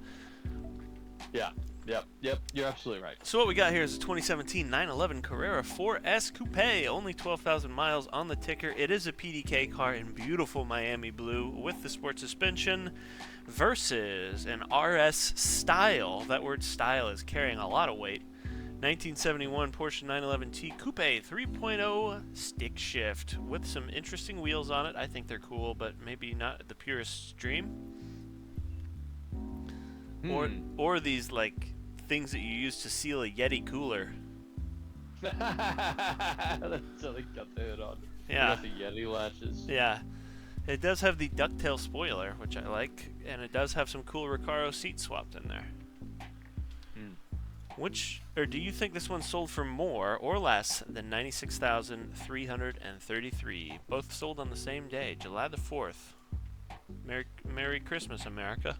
Yeah. Yep. You're absolutely right. So what we got here is a 2017 911 Carrera 4S Coupe, only 12,000 miles on the ticker. It is a PDK car in beautiful Miami blue with the sport suspension versus an RS Style. That word style is carrying a lot of weight. 1971 Porsche 911T Coupe 3.0 stick shift with some interesting wheels on it. I think they're cool, but maybe not the purest stream. Or these like things that you use to seal a Yeti cooler. That's how they got the hood on. Yeah. They got the Yeti latches. Yeah. It does have the ducktail spoiler, which I like, and it does have some cool Recaro seats swapped in there. Do you think this one sold for more or less than 96,333? Both sold on the same day, July the 4th. Merry Christmas, America.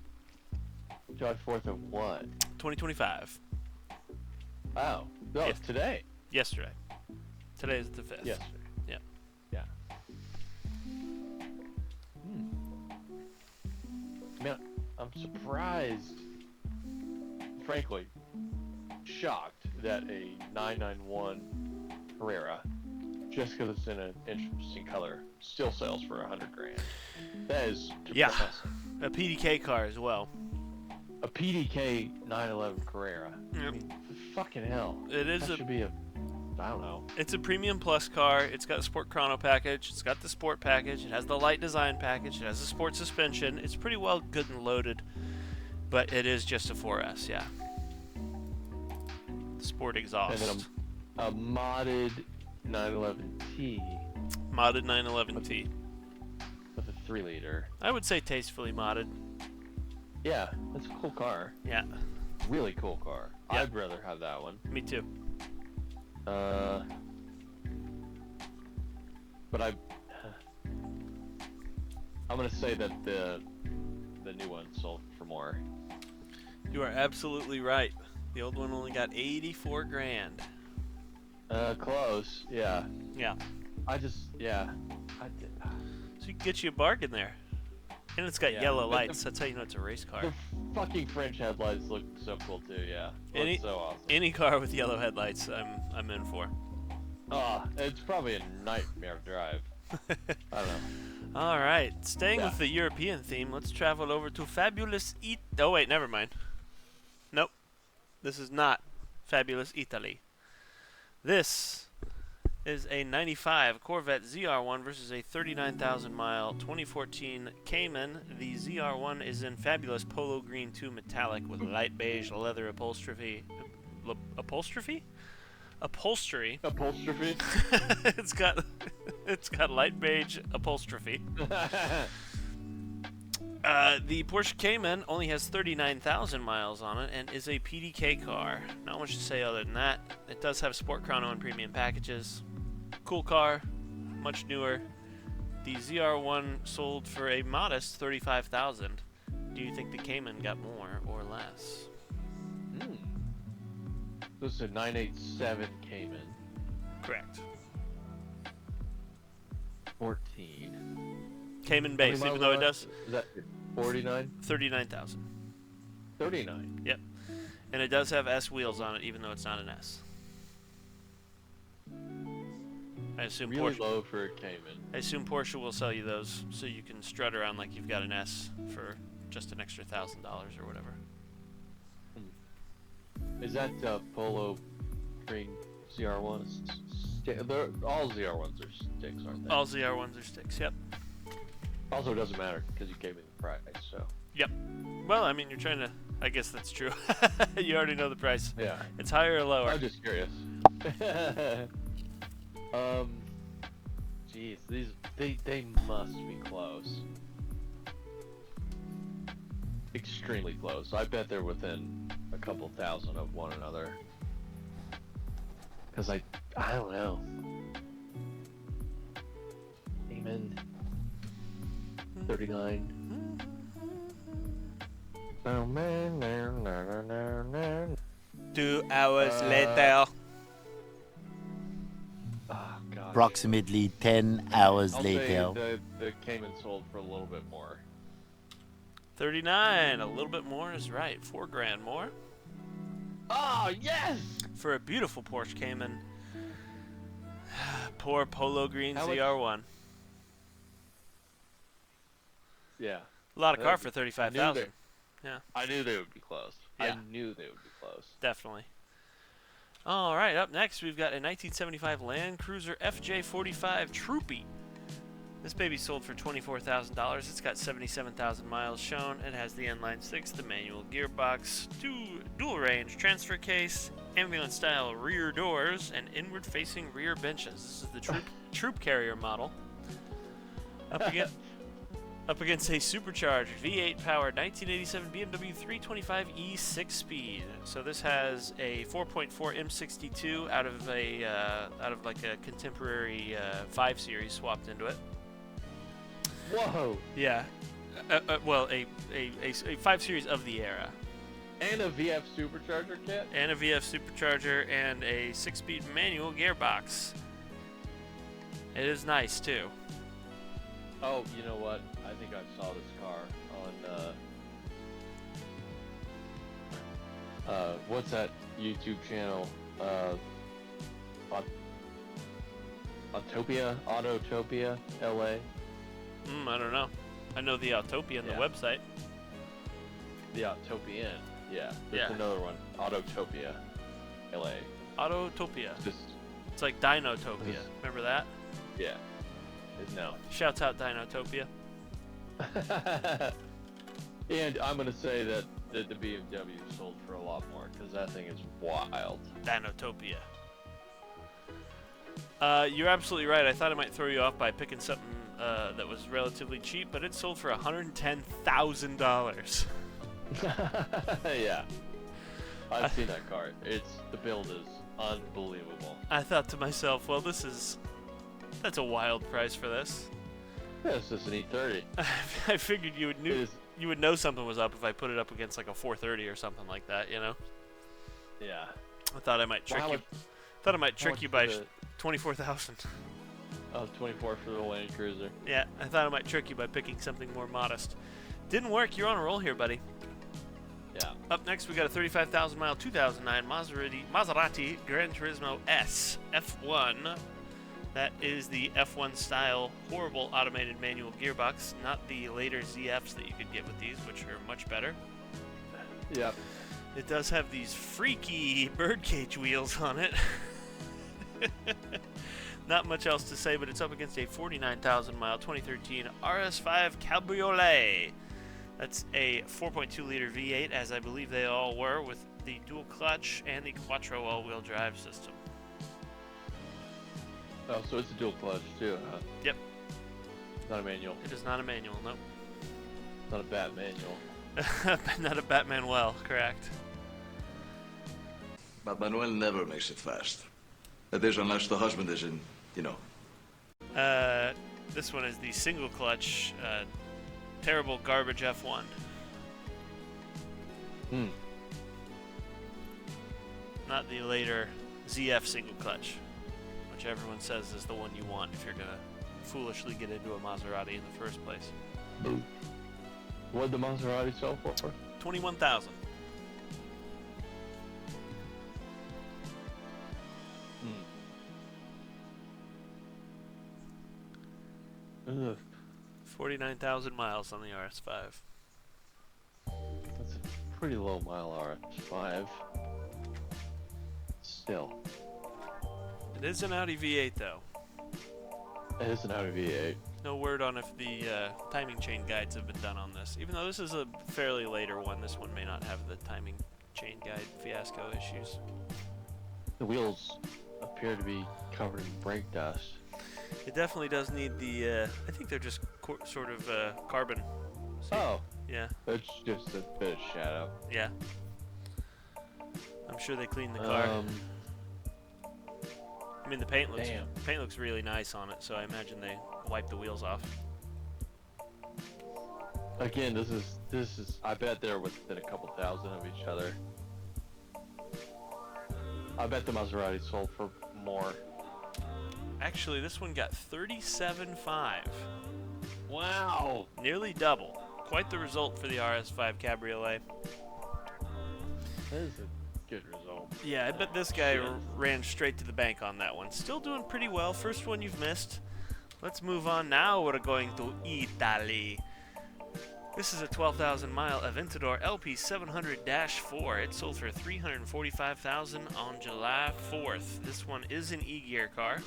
July 4th of what? 2025. Wow. No, it's today. Yesterday. Today is the 5th. Yesterday. Yeah. Yeah. Man, I'm surprised, frankly, shocked that a 991 Carrera, just because it's in an interesting color, still sells for $100 grand. That is depressing. A PDK car as well. A PDK 911 Carrera. Yep. I mean, fucking hell. It is that should be a, I don't know. It's a premium plus car. It's got a sport chrono package. It's got the sport package. It has the light design package. It has a sport suspension. It's pretty well good and loaded, but it is just a 4S, yeah. Sport exhaust. And then a modded 911T Modded 911T. with a 3-liter. I would say tastefully modded. Yeah, that's a cool car. Yeah, Really cool car. Yeah. I'd rather have that one. me too. But I'm gonna say that the new one sold for more. You are absolutely right. The old one only got 84 grand. Close. Yeah. Yeah. I did. So you can get you a bargain there. And it's got Yeah, yellow but lights. That's how you know it's a race car. The fucking French headlights look so cool too. Yeah. Any- Looks so awesome. Any car with yellow headlights, I'm in for. It's probably a nightmare drive. I don't know. All right, staying Yeah. with the European theme, let's travel over to Fabulous Oh wait, never mind. Nope, this is not Fabulous Italy. This is a 95 Corvette ZR1 versus a 39,000 mile 2014 Cayman. The ZR1 is in fabulous polo green 2 metallic with light beige leather upholstery. Upholstery? Upholstery. Apostrophe. it's got light beige upholstery. The Porsche Cayman only has 39,000 miles on it and is a PDK car. Not much to say other than that. It does have sport chrono and premium packages. Cool car. much newer. The ZR1 sold for a modest $35,000. Do you think the Cayman got more or less? This is a 987 Cayman. Correct. 14. Cayman base, even though it does. Is that 49? 39,000. 39. Yep. And it does have S wheels on it, even though it's not an S. I assume Really Porsche. low for a Cayman. I assume Porsche will sell you those so you can strut around like you've got an S for just an extra $1,000 or whatever. Is that Polo green ZR1? All ZR1s are sticks, aren't they? All ZR1s are sticks. Yep. Also, it doesn't matter because you gave me the price, so. Yep. Well, I mean, you're trying to. I guess that's true. You already know the price. Yeah. It's higher or lower. I'm just curious. Jeez, they must be close. Extremely close. I bet they're within a couple thousand of one another. Cause I don't know. Amen. 39. 2 hours later. Oh god. Approximately 10 hours I'll later. say the Cayman sold for a little bit more. 39. A little bit more is right. $4,000 more Oh yes! for a beautiful Porsche Cayman. Poor Polo Green How much- ZR1. Yeah. A lot of car for I knew $35,000. Yeah, I knew they would be close. Yeah. I knew they would be close. definitely. All right, up next we've got a 1975 Land Cruiser FJ45 Troopy. This baby sold for $24,000. It's got 77,000 miles shown. It has the inline 6, the manual gearbox, dual range transfer case, ambulance style rear doors, and inward facing rear benches. This is the troop carrier model. Up against a supercharged V8 powered 1987 BMW 325e 6-speed. So this has a 4.4 M62 out of like a contemporary 5 Series swapped into it. Whoa! Yeah. Well, a 5 Series of the era. And a VF supercharger kit? And a VF supercharger and a 6-speed manual gearbox. It is nice too. Oh, you know what? I think I saw this car on what's that YouTube channel? Autotopia, LA. I don't know. I know the Autopia Yeah. the website. The Autopian. Yeah. There's Yeah. another one. Autotopia, LA. Autotopia. Just It's like Dinotopia. Remember that? yeah. No. Shouts out Dinotopia. And I'm gonna say that the BMW sold for a lot more because that thing is wild. Dinotopia. You're absolutely right. I thought I might throw you off by picking something that was relatively cheap, but it sold for $110,000. Yeah. I've seen that car. The build is unbelievable. I thought to myself, well, that's a wild price for this. Yeah, it's just an E30. I figured you It is, would know something was up if I put it up against like a 430 or something like that, you know? yeah. I thought I might trick Well, you. Thought I might trick you by 24,000. 24 for the Land Cruiser. Yeah, I thought I might trick you by picking something more modest. Didn't work. You're on a roll here, buddy. Yeah. Up next, we got a 35,000 mile 2009 Maserati Gran Turismo S F1. That is the F1 style horrible automated manual gearbox, not the later ZFs that you could get with these, which are much better. Yep. It does have these freaky birdcage wheels on it. Not much else to say, but it's up against a 49,000 mile 2013 RS5 Cabriolet. That's a 4.2 liter V8, as I believe they all were, with the dual clutch and the quattro all-wheel drive system. Oh, so it's a dual clutch too, huh? Yep. Not a manual. It is not a manual, nope. Not a bat manual. Not a Batman well, correct. But Manuel never makes it fast. That is, unless the husband is in, This one is the single clutch, terrible garbage F1. Not the later ZF single clutch, which everyone says is the one you want if you're gonna foolishly get into a Maserati in the first place. What did the Maserati sell for? 21,000. Ugh. 49,000 miles on the RS5. That's a pretty low mile RS5. Still. It is an Audi V8 though. It is an Audi V8. No word on if the timing chain guides have been done on this. Even though this is a fairly later one, this one may not have the timing chain guide fiasco issues. The wheels appear to be covered in brake dust. It definitely does need the, I think they're just sort of carbon. See? Oh. Yeah. It's just a bit of shadow. Yeah. I'm sure they cleaned the car. I mean, the paint looks really nice on it, so I imagine they wiped the wheels off. Again, this is. I bet they're within a couple thousand of each other. I bet the Maserati sold for more. Actually, this one got 37.5. Wow! Nearly double. Quite the result for the RS5 Cabriolet. That is a good result. Yeah, I bet this guy ran straight to the bank on that one. Still doing pretty well. First one you've missed. Let's move on. Now we're going to Italy. This is a 12,000 mile Aventador LP 700-4. It sold for $345,000 on July 4th. This one is an E-Gear car.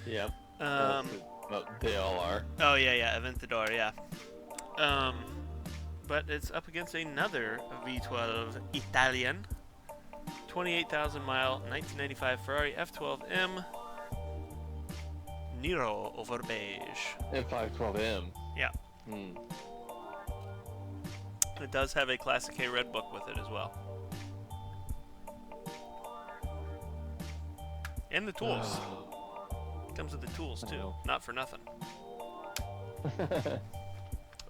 Yep. Well, they all are. Oh yeah, Aventador, yeah. But it's up against another V12 Italian, 28,000 mile 1995 Ferrari F12M Nero over beige. F512M. Yeah. It does have a Classic K Red Book with it as well. And the tools. Comes with the tools too, not for nothing.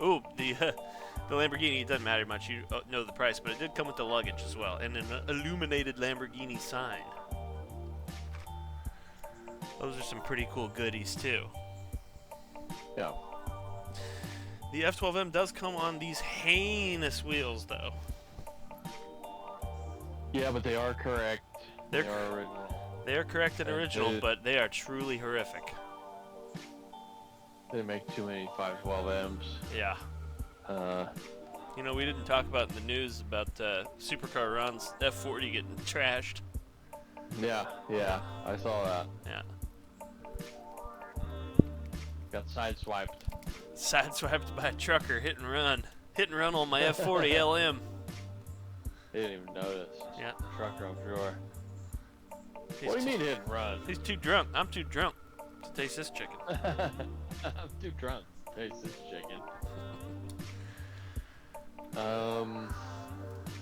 Ooh, the Lamborghini, it doesn't matter much, you know the price, but it did come with the luggage as well, and an illuminated Lamborghini sign. Those are some pretty cool goodies too. Yeah. The F12M does come on these heinous wheels though. Yeah, but they are correct. They are original. They are correct and original, but they are truly horrific. They make too many 512Ms. Yeah. You know, we didn't talk about in the news about Supercar Ron's F40 getting trashed. Yeah, I saw that. Yeah. Got sideswiped. Sideswiped by a trucker, hit and run. Hit and run on my F40 LM. They didn't even notice. Yeah. Trucker, I'm sure. He's What do you mean hit and run? He's too drunk. I'm too drunk to taste this chicken. I'm too drunk to taste this chicken.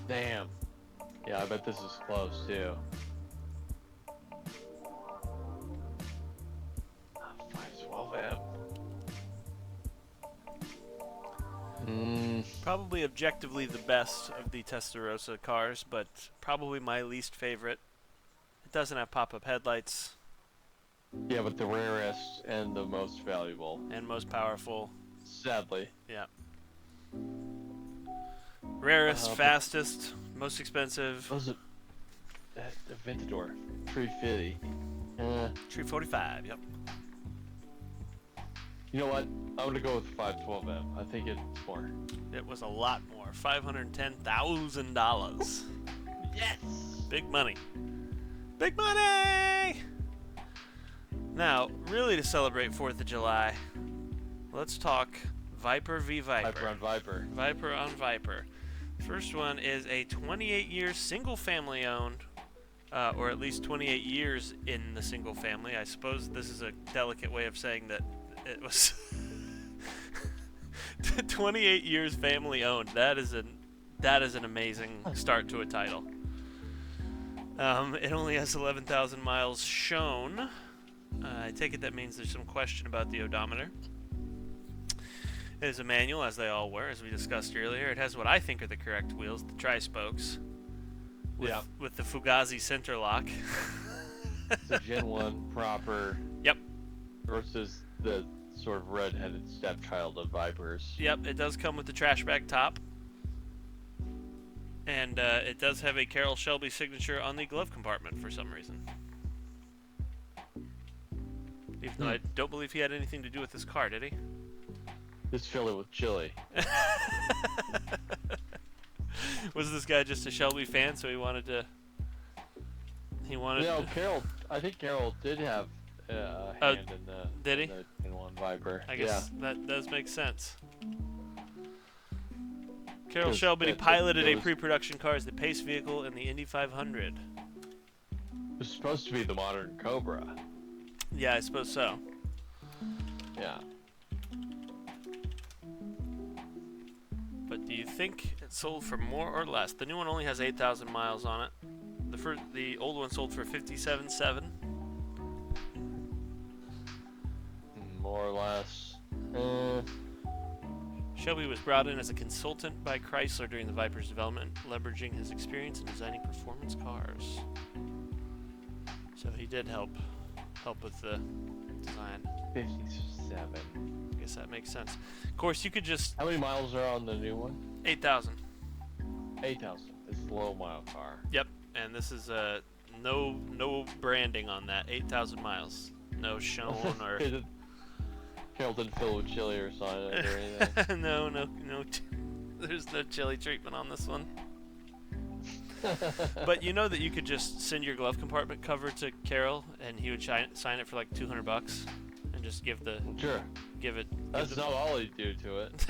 Damn. Yeah, I bet this is close too. 512M. Probably objectively the best of the Testarossa cars, but probably my least favorite. It doesn't have pop-up headlights. Yeah, but the rarest and the most valuable. And most powerful. Sadly. Yeah. Rarest, fastest, most expensive. Was it that Aventador 350? 345, yep. You know what? I'm gonna go with 512M. I think it's more. It was a lot more. $510,000. Yes! Big money. Big money! Now, really to celebrate 4th of July, let's talk Viper v Viper. Viper on Viper. Viper on Viper. First one is a 28-year single family owned, or at least 28 years in the single family. I suppose this is a delicate way of saying that it was 28 years family owned. That is an amazing start to a title. It only has 11,000 miles shown. I take it that means there's some question about the odometer. It is a manual, as they all were, as we discussed earlier. It has what I think are the correct wheels, the tri-spokes. With the Fugazi center lock. It's a Gen 1 proper. Yep. Versus the sort of red-headed stepchild of Vipers. Yep, it does come with the trash bag top. And it does have a Carroll Shelby signature on the glove compartment for some reason. Even though I don't believe he had anything to do with this car, did he? Just fill it with chili. Was this guy just a Shelby fan, so he wanted to... No, Carroll... I think Carroll did have a hand in the... Did he? In the Gen 1 Viper. I guess that does make sense. Carroll 'Cause Shelby that piloted a was- pre-production car as the pace vehicle in the Indy 500. It was supposed to be the modern Cobra. Yeah, I suppose so. Yeah. But do you think it sold for more or less? The new one only has 8,000 miles on it. The old one sold for 57.7. More or less. Shelby was brought in as a consultant by Chrysler during the Viper's development, leveraging his experience in designing performance cars. So he did help with the design. 57. I guess that makes sense. Of course, you could just... How many miles are on the new one? 8,000. 8,000. This is a low mile car. Yep, and this is no branding on that. 8,000 miles. No shown or... Carroll didn't fill with chili or something or anything. no. There's no chili treatment on this one. But you know that you could just send your glove compartment cover to Carroll, and he would sign it for like $200, and just give the Sure. That's not all he'd do to it.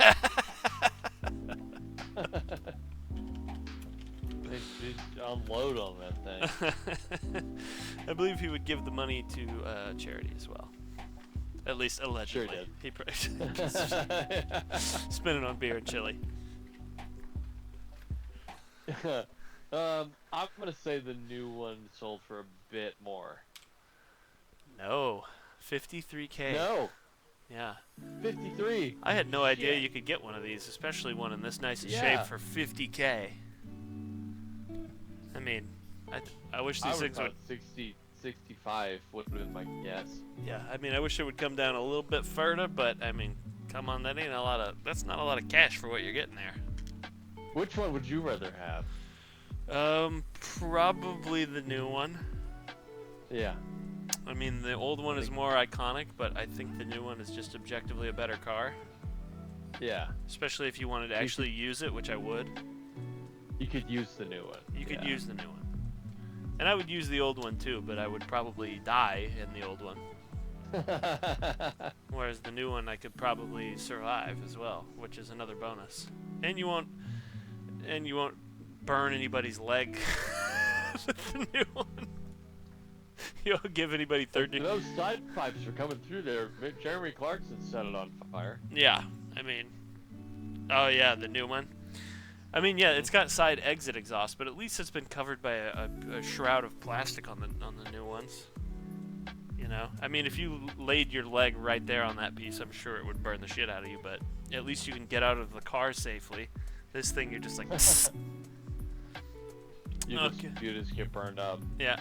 They'd unload on that thing. I believe he would give the money to charity as well. At least allegedly. Sure did. He probably spent it on beer and chili. I'm gonna say the new one sold for a bit more. No, 53K. No, Yeah. 53. I had no idea you could get one of these, especially one in this nice shape for 50K. I mean, I wish these things would... 60, 65 would have been my guess. Yeah, I mean, I wish it would come down a little bit further, but I mean, come on, that's not a lot of cash for what you're getting there. Which one would you rather have? Probably the new one. Yeah. I mean, the old one is more iconic, but I think the new one is just objectively a better car. Yeah. Especially if you wanted to actually use it, which I would. You could use the new one. You could use the new one. And I would use the old one too, but I would probably die in the old one. Whereas the new one I could probably survive as well, which is another bonus. And you won't burn anybody's leg with the new one. You don't give anybody 30. Those side pipes are coming through there. Jeremy Clarkson set it on fire. Yeah, I mean, oh yeah, the new one. I mean, yeah, it's got side exit exhaust, but at least it's been covered by a shroud of plastic on the new ones. You know, I mean, if you laid your leg right there on that piece, I'm sure it would burn the shit out of you. But at least you can get out of the car safely. This thing, you're just like. You just get burned up. Yeah.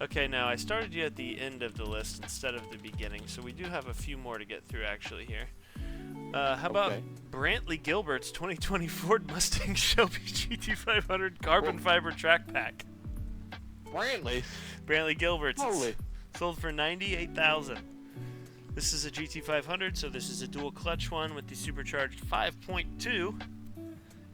Okay, now I started you at the end of the list instead of the beginning, so we do have a few more to get through actually here. How about Brantley Gilbert's 2020 Ford Mustang Shelby GT500 carbon fiber track pack? Brantley Gilbert's. Holy. Sold for $98,000. This is a GT500, so this is a dual clutch one with the supercharged 5.2.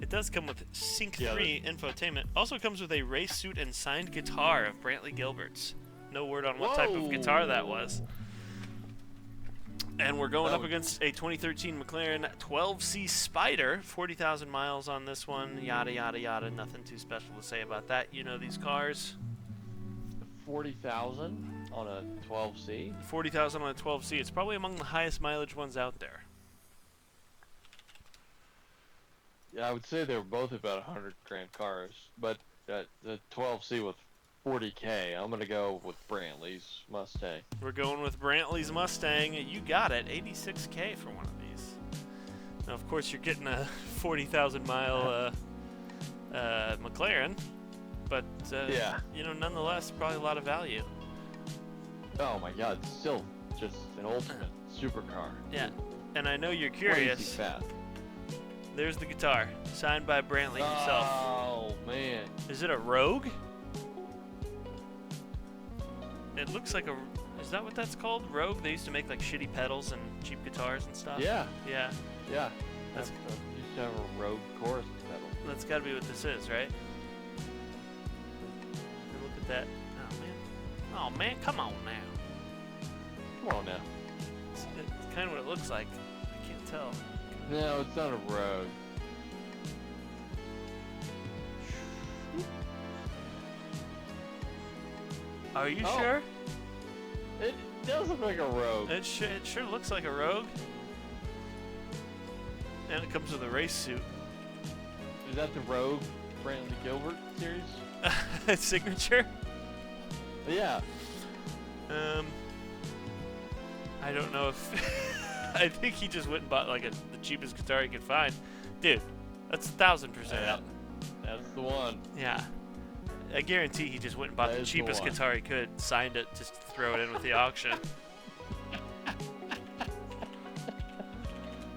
It does come with Sync 3 infotainment. Also comes with a race suit and signed guitar of Brantley Gilbert's. No word on what type of guitar that was. And we're going up against a 2013 McLaren 12C Spider. 40,000 miles on this one. Yada, yada, yada. Nothing too special to say about that. You know these cars. 40,000 on a 12C? 40,000 on a 12C. It's probably among the highest mileage ones out there. Yeah, I would say they were both about 100 grand cars, but the 12C with 40K. I'm gonna go with Brantley's Mustang. We're going with Brantley's Mustang. You got it. 86K for one of these. Now, of course, you're getting a 40,000 mile McLaren, but Yeah. you know, nonetheless, probably a lot of value. Oh my God, it's still just an ultimate supercar. Yeah, and I know you're Crazy curious. fast. There's the guitar, signed by Brantley himself. Oh man. Is it a Rogue? It looks like a. Is that what that's called? Rogue? They used to make like shitty pedals and cheap guitars and stuff. Yeah. Yeah. Yeah. That's- Used to have a Rogue chorus pedal. That's got to be what this is, right? And look at that. Oh man, come on now. Come on now. It's kind of what it looks like. I can't tell. No, it's not a Rogue. Are you Oh. sure? It does look like a Rogue. It sure looks like a Rogue. And it comes with a race suit. Is that the Rogue Brantley Gilbert series? Signature? Yeah. I don't know if I think he just went and bought like the cheapest guitar he could find. Dude, that's 1,000%. That's the one. Yeah. I guarantee he just went and bought That the is the cheapest one. guitar he could, signed it, just to throw it in with the auction.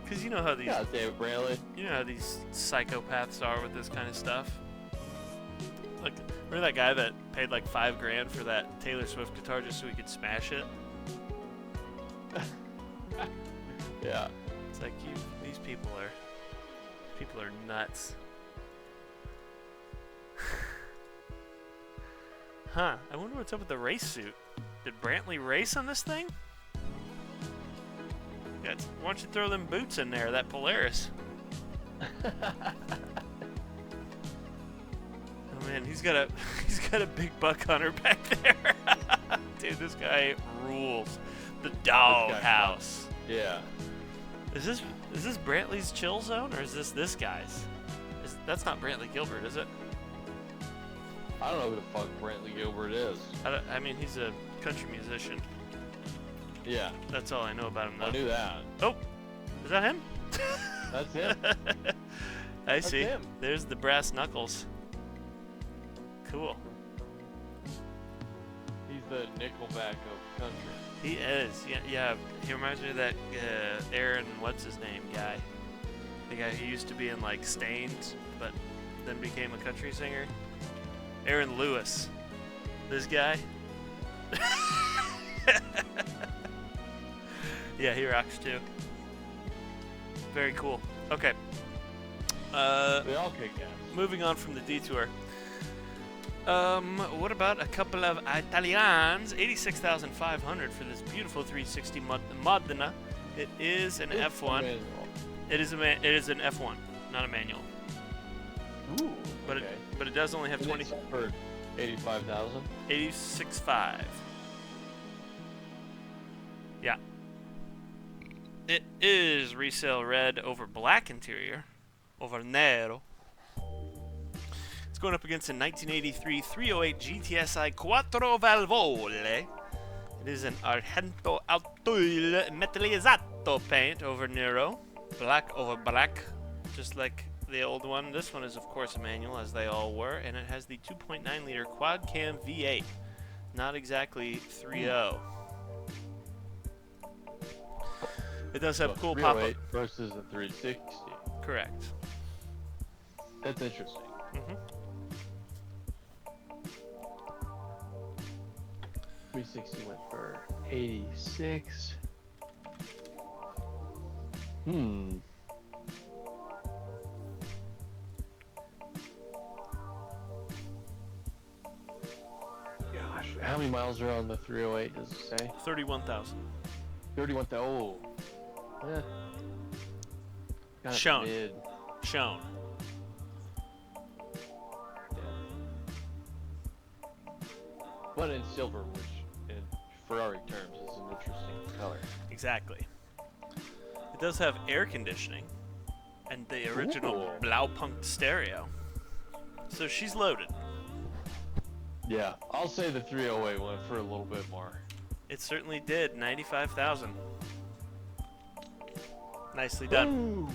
Cause you know how these Yeah, David Brantley. you know how these psychopaths are with this kind of stuff. Like, remember that guy that paid like $5,000 for that Taylor Swift guitar just so he could smash it? Yeah. It's like these people are nuts. Huh? I wonder what's up with the race suit. Did Brantley race on this thing? Yeah, why don't you throw them boots in there? That Polaris. Oh man, he's got a big buck hunter back there. Dude, this guy rules. The dog house. Yeah. Is this Brantley's chill zone or is this guy's? That's not Brantley Gilbert, is it? I don't know who the fuck Brantley Gilbert is. I mean, he's a country musician. Yeah. That's all I know about him, though. I knew that. Oh, is that him? That's him. I see. him. There's the brass knuckles. Cool. He's the Nickelback of country. He is. Yeah. He reminds me of that Aaron, what's his name, guy. The guy who used to be in like Stained, but then became a country singer. Aaron Lewis. This guy. Yeah, he rocks too. Very cool. Okay. They all kick ass. Moving on from the detour. What about a couple of Italians? 86,500 for this beautiful 360 Modena. It is an F1. It is an F1, not a manual. Ooh. But okay. it does only have 20. For 85,000. 86.5. Yeah. It is resale red over black interior, over nero. It's going up against a 1983 308 GTSI Quattro Valvole. It is an Argento Altoil Metallizzato paint over nero, black over black, just like the old one. This one is of course a manual, as they all were, and it has the 2.9 liter quad cam V8, not exactly 3.0. It does have cool pop-up. 308 versus a 360. Correct. That's interesting. Mm-hmm. 360 went for 86. Gosh, how many miles are on the 308? Does it say? 31,000. 31,000. Oh. Eh. Kinda Shown. mid. Shown. But in silver, which in Ferrari terms is an interesting color. Exactly. It does have air conditioning and the original Ooh. Blaupunkt stereo. So she's loaded. Yeah, I'll say the 308 went for a little bit more. It certainly did. 95,000. Nicely done. Ooh.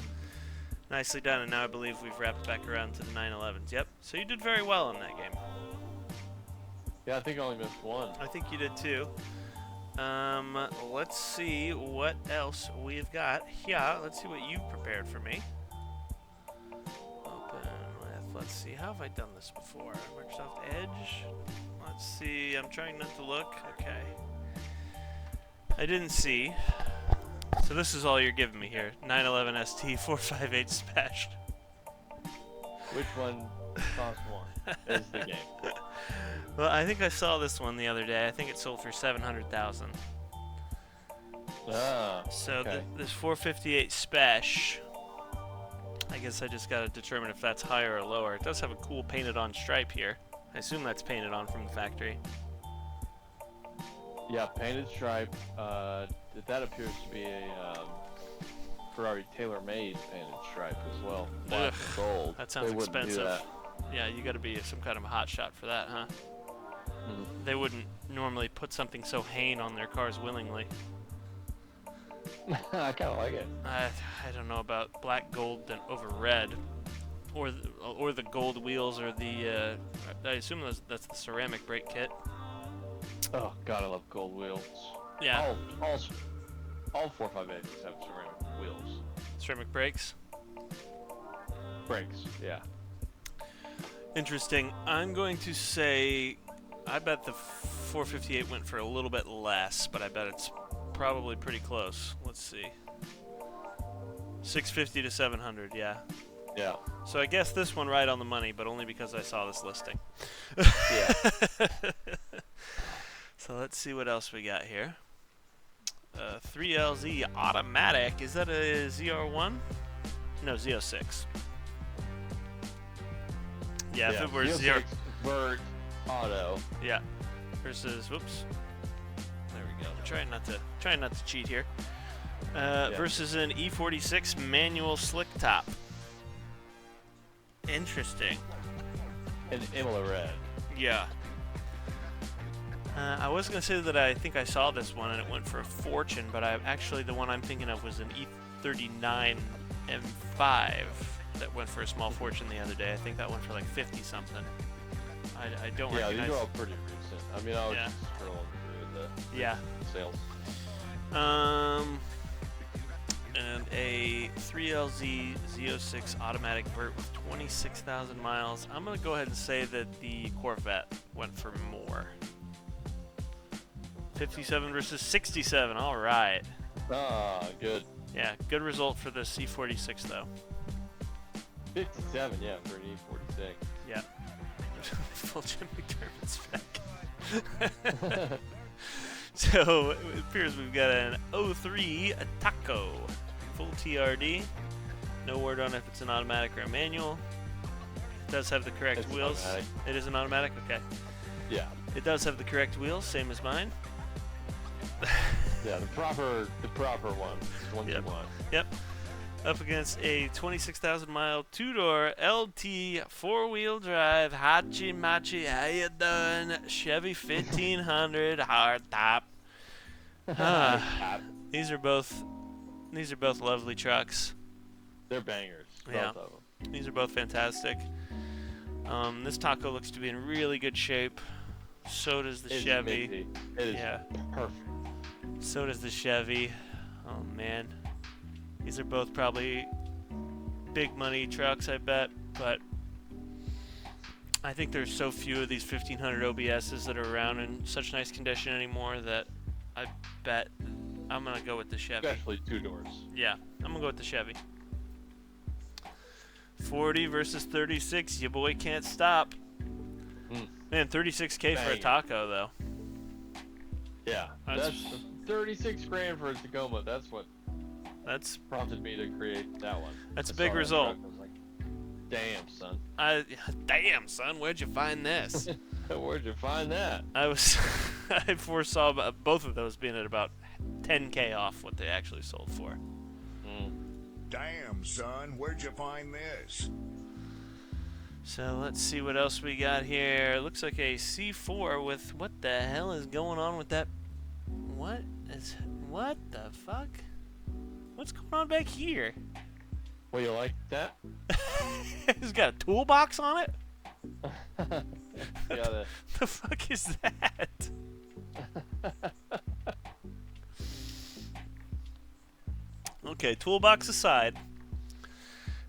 Nicely done. And now I believe we've wrapped back around to the 911s. Yep. So you did very well in that game. Yeah, I think I only missed one. I think you did too. Let's see what else we've got here. Let's see what you prepared for me. Open with, let's see, how have I done this before? Microsoft Edge. Let's see, I'm trying not to look. Okay. I didn't see. So this is all you're giving me here. 911 ST 458 Smash. Which one cost more? Is the game. Well, I think I saw this one the other day. I think it sold for 700,000. Ah, So okay. this 458 Spash, I guess I just got to determine if that's higher or lower. It does have a cool painted on stripe here. I assume that's painted on from the factory. Yeah, painted stripe. That appears to be a Ferrari tailor-made painted stripe as well. Black Ugh, and gold. that sounds They wouldn't do expensive. that. Yeah, you got to be some kind of a hot shot for that, huh? Mhm. They wouldn't normally put something so Hain on their cars willingly. I kind of like it. I don't know about black, gold, and over red, or the gold wheels, or the. I assume that's the ceramic brake kit. Oh God, I love gold wheels. Yeah, All 458s have ceramic wheels. ceramic brakes. Brakes, yeah. Interesting. I'm going to say, I bet the 458 went for a little bit less, but I bet it's probably pretty close. Let's see. 650 to 700, yeah. Yeah. So I guess this one right on the money, but only because I saw this listing. Yeah. So let's see what else we got here. 3LZ automatic. Is that a ZR1? No, Z06. Yeah, if it were Z06 Vert Auto. Yeah. Versus, whoops. There we go. Trying not to cheat here. Versus an E46 manual slick top. Interesting. And Imola red. Yeah. I was gonna say that I think I saw this one and it went for a fortune, but actually the one I'm thinking of was an E39 M5 that went for a small fortune the other day. I think that went for like 50 something. I don't Yeah, recognize. these are all pretty recent. I mean, I was Yeah. just scrolling through the Yeah. sales. And a 3LZ Z06 automatic vert with 26,000 miles. I'm gonna go ahead and say that the Corvette went for more. 57 versus 67. All right. Ah, good. Yeah, good result for the C46 though. 57, yeah, for an E46. Yeah. Full Jim McDermott spec. So it appears we've got an 03 Taco, full TRD. No word on if it's an automatic or a manual. It does have the correct It's wheels. automatic. It is an automatic. Okay. Yeah. It does have the correct wheels, same as mine. Yeah, the proper one. The one Yep. you want. Yep. Up against a 26,000 mile two-door LT four-wheel drive Hachi Machi, how you doing? Chevy 1500 hardtop. These are both lovely trucks. They're bangers. Yeah. Both of them. These are both fantastic. This Taco looks to be in really good shape. So does the It is Chevy. minty. It is Yeah. perfect. So does the Chevy. Oh man. These are both probably big money trucks, I bet, but I think there's so few of these 1500 OBSs that are around in such nice condition anymore that I bet I'm gonna go with the Chevy. Especially two doors. Yeah, I'm gonna go with the Chevy. 40 versus 36, your boy can't stop. Man, 36K for a Bang. Taco though. Yeah. That's- That's 36 grand for a Tacoma. That's what That's prompted me to create that one. That's I a big saw that result. truck, I was like, damn, son. Damn son, where'd you find this? Where'd you find that? I foresaw both of those being at about 10K off what they actually sold for. Damn, son, where'd you find this? So let's see what else we got here. Looks like a C4 with what the hell is going on with that? What the fuck? What's going on back here? Well, you like that? It's got a toolbox on it? Got it. The fuck is that? Okay, toolbox aside.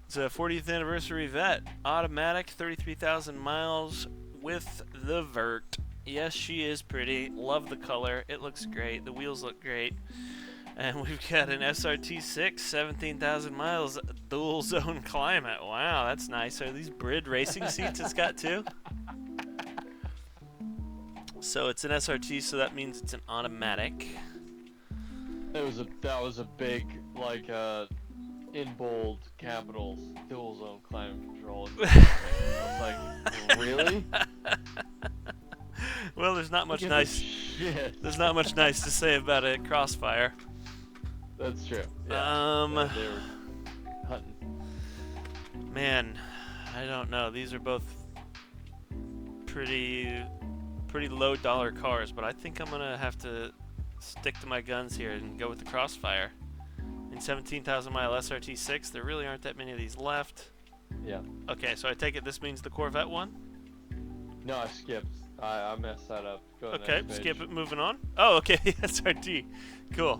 It's a 40th anniversary vet, automatic, 33,000 miles with the vert. Yes, she is pretty. Love the color. It looks great. The wheels look great. And we've got an SRT 6, 17,000 miles, dual zone climate. Wow, that's nice. Are these Brid racing seats it's got too? So it's an SRT, so that means it's an automatic. That was a big, like, in bold capitals, dual zone climate control. I was like, really? Well, there's not much nice. Shit. There's not much nice to say about a Crossfire. That's true. Yeah. They were hunting. Man, I don't know. These are both pretty low dollar cars, but I think I'm gonna have to stick to my guns here and go with the Crossfire. In 17,000 mile SRT 6, there really aren't that many of these left. Yeah. Okay, so I take it this means the Corvette one? No, I skipped. I messed that up. Go to the Okay, next page. skip it, moving on. Oh, okay, SRT. Cool.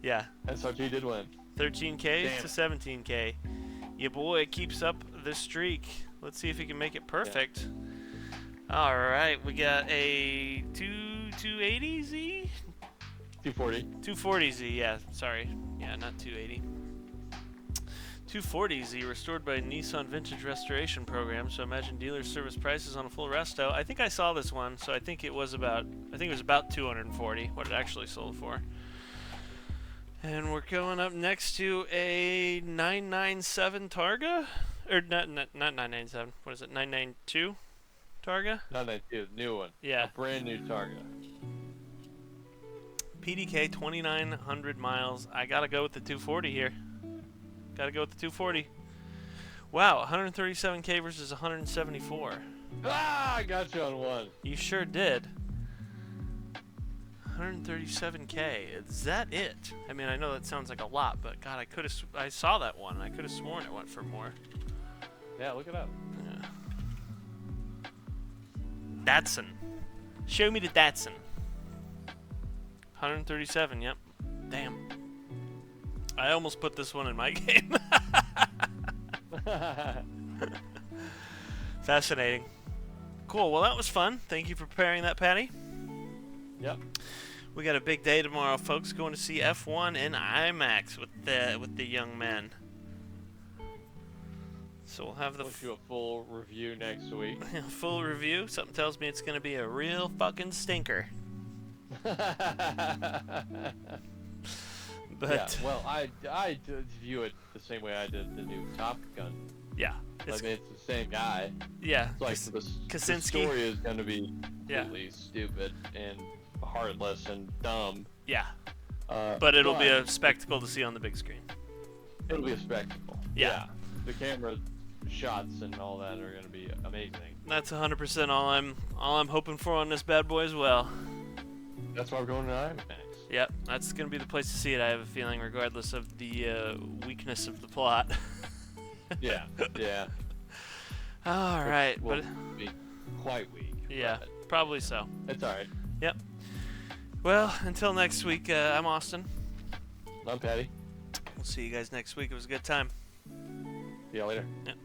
Yeah. SRT did win. 13K Damn to it. 17K. Your boy keeps up the streak. Let's see if he can make it perfect. All right, we got a 280Z? 240. 240Z, yeah, sorry. Yeah, not 280. 240Z, restored by Nissan Vintage Restoration Program, so imagine dealer service prices on a full resto. I think I saw this one, so I think it was about 240, what it actually sold for. And we're going up next to a 997 Targa? Or not 997, what is it, 992 Targa? 992, new one. Yeah. A brand new Targa. PDK 2,900 miles. I gotta go with the 240 here. Gotta go with the 240. Wow, 137K versus 174. Ah, I got you on one. You sure did. 137K. Is that it? I mean, I know that sounds like a lot, but God, I saw that one. I could have sworn it went for more. Yeah, look it up. Yeah. Datsun. Show me the Datsun. 137, yep. Damn. I almost put this one in my game. Fascinating. Cool, well that was fun. Thank you for preparing that, Patty. Yep. We got a big day tomorrow, folks. Going to see F1 in IMAX with the young men. So we'll have the We'll do a full review next week. full review. Something tells me it's going to be a real fucking stinker. But yeah, well, I view it the same way I did the new Top Gun. yeah, I mean, it's the same guy. yeah. It's like the Kaczynski. story is going to be Yeah. completely stupid and heartless and dumb. Yeah, but it'll be but a spectacle to see on the big screen. It'll be a spectacle. Yeah. The camera shots and all that are going to be amazing. That's 100% all I'm hoping for on this bad boy as well. That's why we're going to IMAX. Yep, that's gonna be the place to see it. I have a feeling, regardless of the weakness of the plot. Yeah, yeah. All right, Will but be quite weak. yeah, but probably so. it's all right. Yep. Well, until next week, I'm Austin. I'm Patty. We'll see you guys next week. It was a good time. See y'all later. Yep.